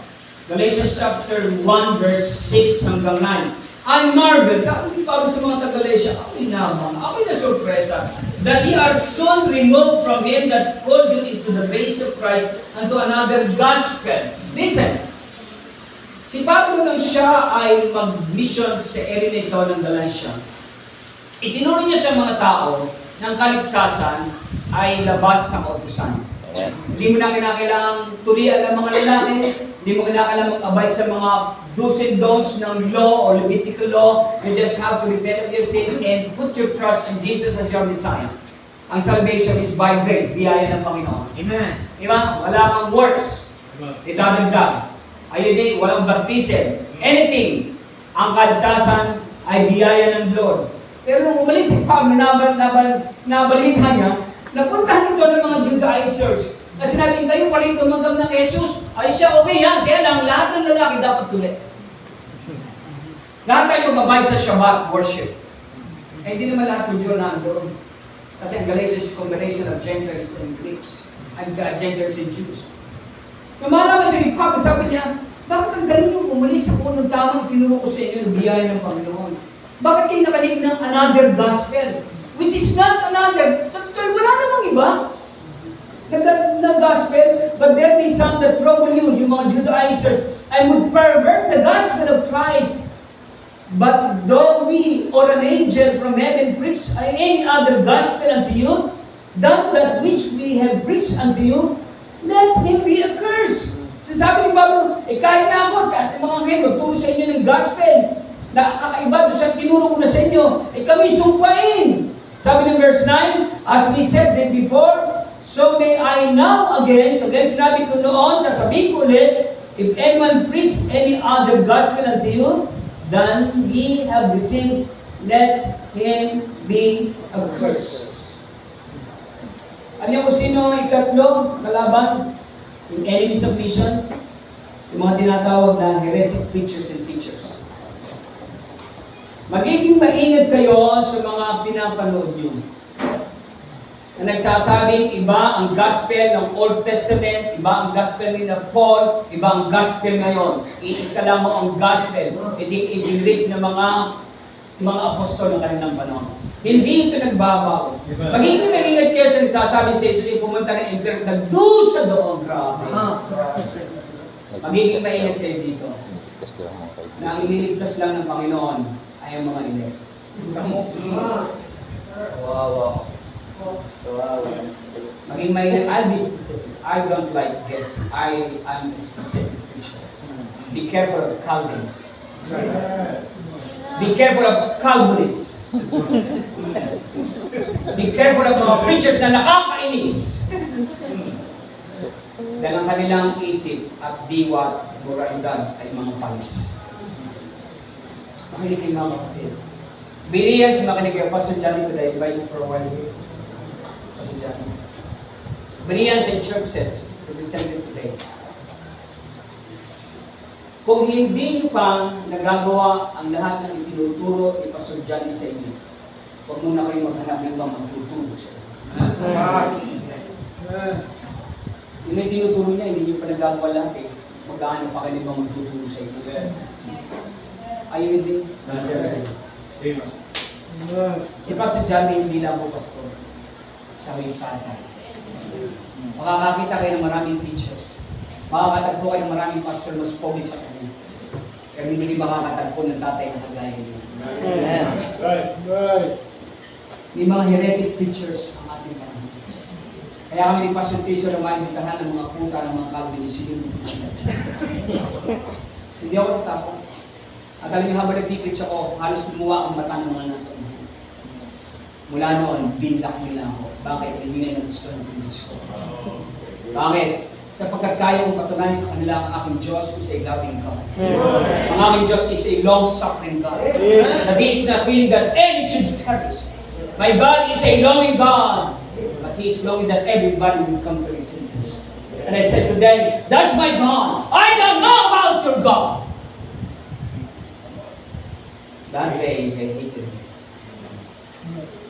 Galatians chapter 1, verse 6 hanggang 9. I marveled, sabi ni Pablo sa mga taga-Galatia, ako'y na sorpresa, that ye are soon removed from him that called you into the grace of Christ unto another gospel. Listen, si Pablo nang siya ay mag-mission sa area nito ng Galatia, itinuro niya sa mga tao ng kaligtasan ay labas sa kautusan. Hindi mo na kinakailangang tulian ng mga lalaki, hindi mo kinakailangang mag-abide sa mga do's and don'ts ng law or Levitical law. You just have to repent of your sin and put your trust in Jesus as your Messiah. Ang salvation is by grace, biyaya ng Panginoon. Amen. Diba? Wala kang works. Itadagdag. Ayun, walang baptism. Anything. Ang kaligtasan ay biyaya ng Lord. Pero nung umalis si Pablo, nabalita niya, napuntahan ito ng mga Judaizers. At sinabi, kayo pala yung tumanggap na kay Jesus. Ay siya, okay yan. Kaya lang, lahat ng lalaki dapat tuloy. Lahat tayo mag-abide sa Shabbat worship. Eh, hindi naman lahat ng Diyo nandoon. Kasi ang Galatians is combination of Gentiles and Greeks. And Gentiles and Jews. Nung malaman ito ni Pablo, sabi niya, bakit ang galing yung umalis ako ng tamang tinuro ko sa inyo ng biyaya ng Panginoon? Bakit kayo nakalig ng another gospel? Which is not another. Sa tuloy, wala namang iba. Na gospel, but there be some that trouble you, yung mga Judaizers, and would pervert the gospel of Christ. But though we or an angel from heaven preach any other gospel unto you, than that which we have preached unto you, let him be accursed. So sabi ni Pablo, kahit na ako, kahit mga ngayon, magturo sa inyo ng gospel, na kakaiba doon sa tinuro ko na sa inyo, kami sumpain. Sabi ng verse 9, as we said then before, so may I now again, kagaya sinabi ko noon, sasabihin ko ulit, if anyone preach any other gospel unto you, than ye have received, let him be accursed. Ano kung sino ikatlo, kalaban, yung enemies of mission, yung mga tinatawag na heretic preachers and teachers. Magiging maingat kayo sa mga pinapanood nyo. Na nagsasabing iba ang gospel ng Old Testament, iba ang gospel ni Paul, iba ang gospel ngayon. Iisa lamang ang gospel. I-reach ng mga apostol ng kanilang panahon. Hindi ito nagbabago. Magiging maingat kayo sa nagsasabi sa Jesus, pumunta ng impyerno, nagdusa doon. Grabe. Magiging maingat kayo dito. Na ang iniligtas lang ng Panginoon ay ang mga elect. Wow. Maging maingat, I'll be specific. I don't like guess. I am a specific preacher. Be careful of Calvinists. Be careful of Calvinists. Be careful of mga preachers na nakakainis. Dahil ang kanilang isip at diwa at moralidad ay mga palis. Makinig kayo mga kapatid. Biriyan si makinig kayo. Pastor Johnny, could I invite you for a while here? Pastor Johnny. Biriyan sa churches represented today. Kung hindi nyo pang nagagawa ang lahat ng itinuturo ni Pastor Johnny sa inyo, huwag muna kayo maghanap ng ibang magtuturo sa inyo. Yung may tinuturo niya, hindi nyo pa nagagawa lahat eh. Magkano pa kayo ibang magtuturo sa inyo. Ayun din. Si Pastor Johnny hindi lang po pastor. Siya may tatay. Makakakita kayo ng maraming teachers. Makakatagpo kayo ng maraming pastor mas pogi sa kanya. Pero hindi makakatagpo ng tatay na kagaya niya. Right. May mga heretic preachers ang ating panahon. Kaya kami ni Pastor Tiso na maibitahan ng mga puta ng mga Calvinist yung sila. Hindi ako natakot. At alam niyo, habang nag-preach ako, halos lumuwa ang mata ng mga nasa buhay. Mula noon, binlock nila ako. Bakit? Hindi na nagustuhan ng preach ko. Bakit? Sapagkat kaya kong patunayan sa kanila ang aking Diyos is a loving God. Ang aking Diyos is a long-suffering God. That He is not willing that any should perish. My God is a loving God. But He is longing that everybody will come to repentance. And I said to them, that's my God. I don't know about your God. That day, they hated me.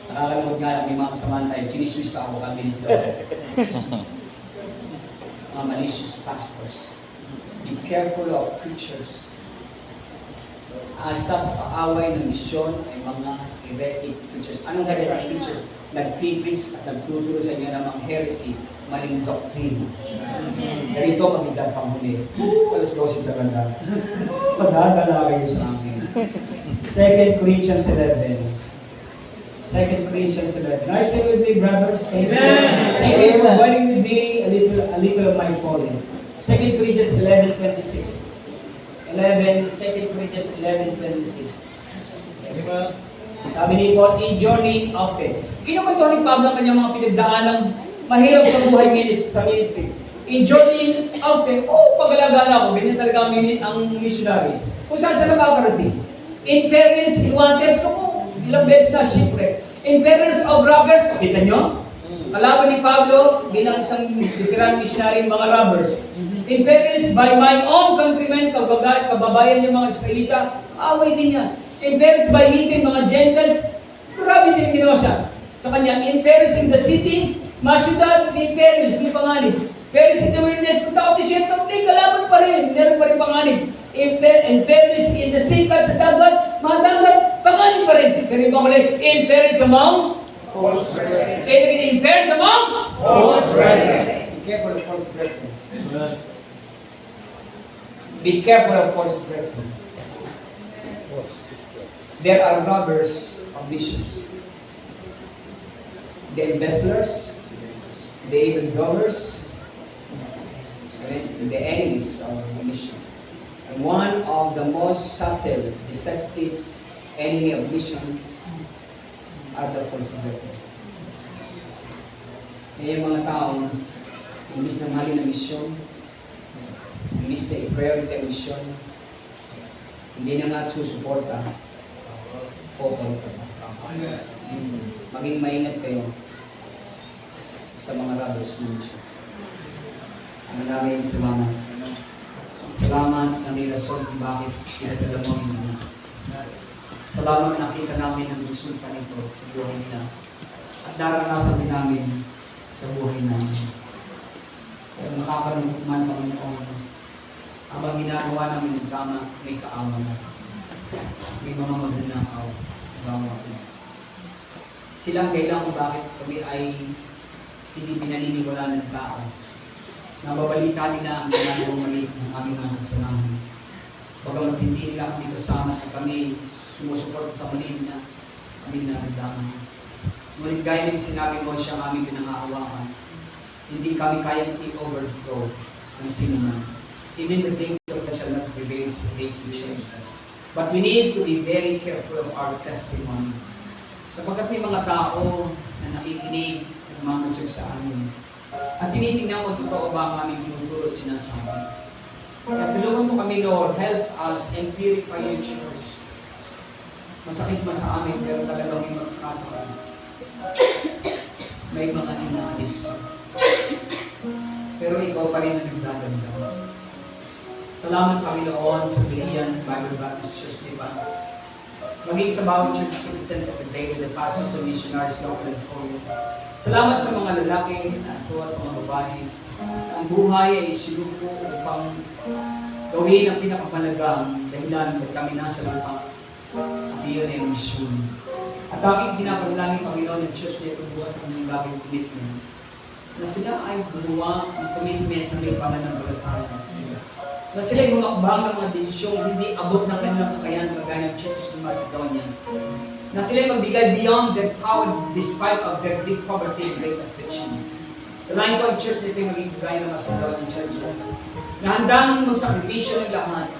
Nakakalimot nga lang, may mga kasamaan tayo, chinismis pa ako, kabilis daw. Mga malicious pastors. Be careful of preachers. Isa sa kaaway ng misyon ay mga heretic preachers. Anong heretic preachers? Nag-preach at nagtuturo sa inyo ng mga heresy, maling doctrine. Ganito magiging panghuli. Alas 12 na ganda. Madadala kayo sa akin. 2 Corinthians 11. 2 Corinthians 11. Are you still with me, brothers? Amen. Thank you for bearing with me a little of my falling. 2 Corinthians 11:26. 2 Corinthians 11:26. Sabi ni Paul, endure me often. Kinukwento ni Pablo ang kanyang mga pinagdaanang mahirap sa buhay sa ministry. Enjoy me often. Pag-alagala ko, ganyan talaga ang missionaries. Kung saan nakakarating. In perils, in wonders, Ilang beses na shipwreck. Imperils of robbers, kita nyo? Kalaban ni Pablo bilang isang veteran missionary mga robbers. Imperils by my own countrymen, kababayan niya mga Israelita, away din niya. Imperils by heathen, mga Gentiles, grabe din ginawa siya. Sa kanya, imperils in the city, masyudad, may perils, may panganib. Perils in the wilderness, pagka desierto, may kalaban pa rin, meron pa rin panganib. Imperils in the sea, at sa dagat, mga dagat, panganib pa rin. Pero yung pangulit, imperils among false brethren. Say it again, imperils among false brethren. Be careful of false brethren. Be careful of false brethren. There are robbers of visions. The embezzlers, the evildoers, and the enemies of the mission. And one of the most subtle, deceptive enemy of mission are the false brethren. Kaya yung mga taong imbis na mali na misyon, imbis na i-priority ang misyon, hindi na nga susuporta o sa maging maingat kayo sa mga robbers ng misyon. Maraming salamat. Salamat na may rason kung bakit pinatala mo ang mga. Salamat na nakita namin ang resulta nito sa buhay nila. At naranasan din namin sa buhay namin. Pero nakakalungkot man Panginoon, habang ginagawa namin ng tama, may kaawa na. May mga magnanakaw sa bawat ito. Sila ang kailangan kung bakit kami ay hindi pinaniniwala ng tao. Nababalita nila ang ginagawang mali ng aming mga kasalanan. Bagamat hindi nila kami kasama at kami sumusuporta sa mali na kami naramdaman. Ngunit gaya ng sinabi mo, siya ang aming pinangahawakan. Hindi kami kayang i-overthrow ng sinuman. Even the things of us shall not prevail against the change. But we need to be very careful of our testimony. Sapagkat may mga tao na nakikinig at mamutsyag sa amin. At tinitingnan mo totoo ba ang aming tinuturo at sinasabi. Kaya tulungan mo kami, Lord, help us and purify your church. Masakit man sa amin, pero talagang may magkakaroon. May mga inaalis ka. Pero ikaw pa rin ang nagdadagdag. Salamat, Panginoon, sa Berean Bible Baptist Church, di ba? Maging sa bawat church represented today with the pastors and missionaries local and foreign. Salamat sa mga lalaki at mga babae. Ang buhay ay isinuko upang gawin ang pinakamalagang dahilan na kami nasa lupa. At iyon ay ang misyon. At aking pinapanalangin, Panginoon, ng church na ito bukas ang mga gagawing commitment. Na sila ay gumawa ng commitment na may pananampalataya. Na sila ay gumakbang ng mga desisyong hindi abot ng kanilang kakayahan kagaya ng churches ng Macedonia. Na sila ay magbigay beyond their power despite of their deep poverty and great affliction. Talahin ko ang church nito ay maging kagaya ng Macedonian churches na handang magsakripisyo ng lahat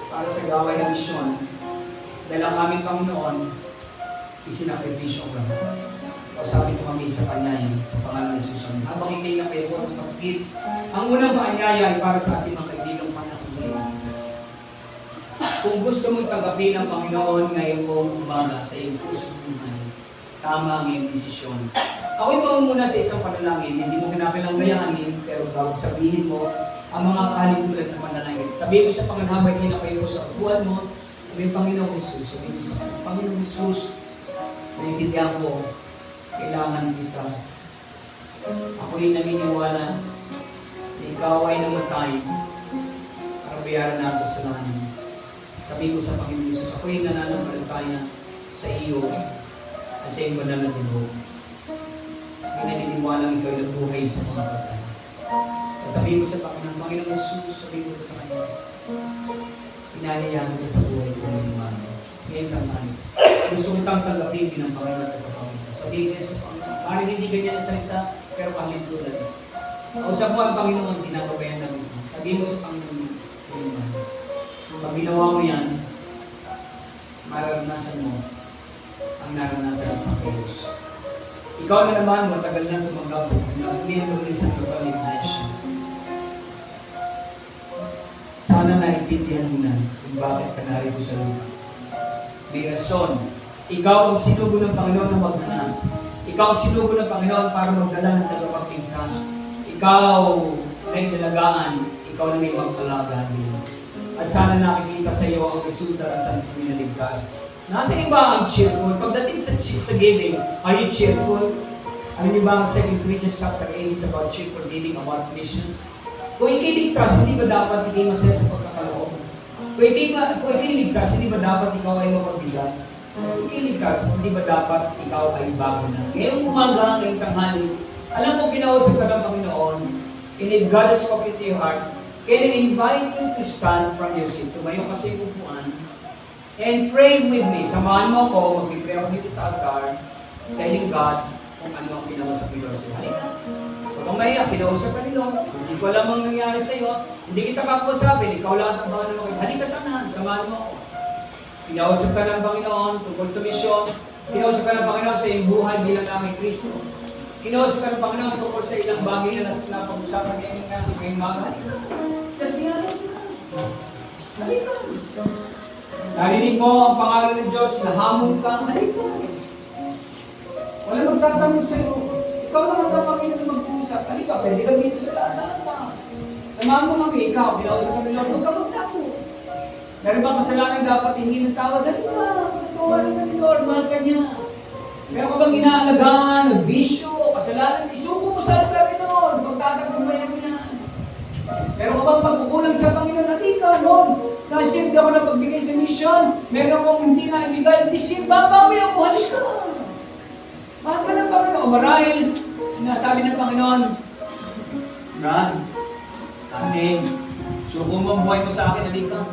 para sa gaway ng misyon dahil ang aming Panginoon isinakripisyo ang lahat. O sabi ko kami sa Kanya sa pangalan ng Jesus. Habang hindi na kayo ang kapatid, ang unang paanyaya ay para sa ating mga kaibigang panahon. Kung gusto mong tanggapin ang Panginoon ngayong umaga sa iyong pusong buhay, tama ang iyong desisyon. Ako'y pangunguna sa isang panalangin, hindi mo kinakailangayanin, pero bago sabihin mo ang mga kahalintulad na panalangin. Sabihin mo sa Panginoon, habang hindi na kayo sa upuan mo, sabihin Panginoong Jesus, sabihin mo sa Panginoong Jesus, naiintindihan ko, kailangan kita. Ako'y naniniwala na ikaw ay namatay para bayaran natin sa kasalanan. Sabi ko sa Panginoon Jesus, ako'y nananampalataya sa iyo at sa iyong banal na dinugo. Ako'y naniniwala ikaw ay nabuhay sa mga patay. Sabi ko sa Panginoon Jesus, sabi ko sa Kanya, inanayahan ka sa buhay ko ng imano. Ngayon tanghali. Gusto kitang tanggapin ng Panginoon at Panginoon. Sabihin niya sa Panginoon, parang hindi ganyan ang salita, pero kahalintulad. Kausap mo ang Panginoon, ginagabayan namin. Sabihin mo sa Panginoon, pag ginawa mo yan, mararanasan mo ang naranasan sa Diyos. Ikaw na naman, matagal na tumanggap sa Panginoon, miyembro rin sa global iglesia. Sana naintindihan mo na kung bakit ka narito sa lupa. May rason Ikaw ang sinugo ng Panginoon na magdala. Ikaw ang sinugo ng Panginoon para magdala ng tagapagligtas. Ikaw na inalagaan, ikaw na may magpalaga din. At sana nakikita sa iyo ang resulta at saan kami naligtas. Nasa iba ang cheerful. Pagdating sa giving, are you cheerful? Alam niyo ba ang 2 Corinthians chapter 8 is about cheerful giving, about mission? Kung ikiligtas, hindi ba dapat ikay masaya sa pagkakaloob? Kung ikiligtas, hindi ba dapat ikaw ay mapagbigay? Kung ikiligtas, hindi ba dapat ikaw ay bago na? Ngayong umaga, ngayong tanghali, alam mo, kinausap ka ng Panginoon, and if God has spoken to your heart, can I invite you to stand from your seat? Tumayo ka sa iyong upuan, and pray with me. Samahan mo ako, mag-pray ako dito sa altar, telling God kung ano ang kinausap ni Lord sa'yo. Halika. Huwag kang mahiya, kinausap ka ni Lord. Hindi ko alam ang nangyari sa'yo. Hindi kita kakusapin, ikaw lahat ang Panginoon mo. Halika samahan mo ako. Kinausap ka ng Panginoon tungkol sa misyon. Kinausap ka ng Panginoon sa iyong buhay bilang namin Kristo. Kinausap ka ng Panginoon tungkol sa ilang bagay na napag-usapan ngayong mga. Just be honest na. Halika. Narinig mo ang pangalan ng Diyos, nahamon ka, halika. Wala magtatanong sa'yo. Ikaw naman ka Panginoon mag-uusap. Halika, pwede ka dito sa taas. Saan ka? Samahan mo kami, ikaw, kinausap kami Lord, huwag ka magtako. Meron ba kasalanan dapat hindi ng tawad? Halika, pagkawalan ka ni Lord, mahal ka niya. Meron ka bang inaalagaan, bisyo, kasalanan, isuko mo sa altar ni Lord, pagtatagpubayan mo yan. Meron ka bang pagkukulang sa Panginoon? Halika, Lord, na-share ako na pagbigay sa mission, meron akong hindi na ibigay, this year, babawi ako, halika. Mahal ka ng Panginoon. Marahil, sinasabi ng Panginoon, Brad, Andy, suko mo ang buhay mo sa akin, halika.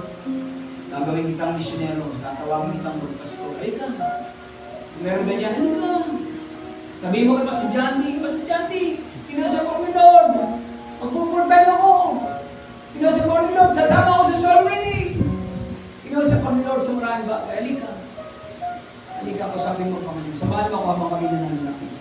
Gagawin kitang misyonero, tatawagin kitang magpastor, halika. Kung meron ganyan, halika. Sabihin mo kay Pastor Jandy, pinasok ako ni Lord. Mag-full time ako. Pinasok ako ni Lord, sasama ako sa soul winning. Pinasok ako ni Lord sa maraming bagay, halika. Halika ko, sabi mo Panginoon, samahan mo ako habang kami nananalangin.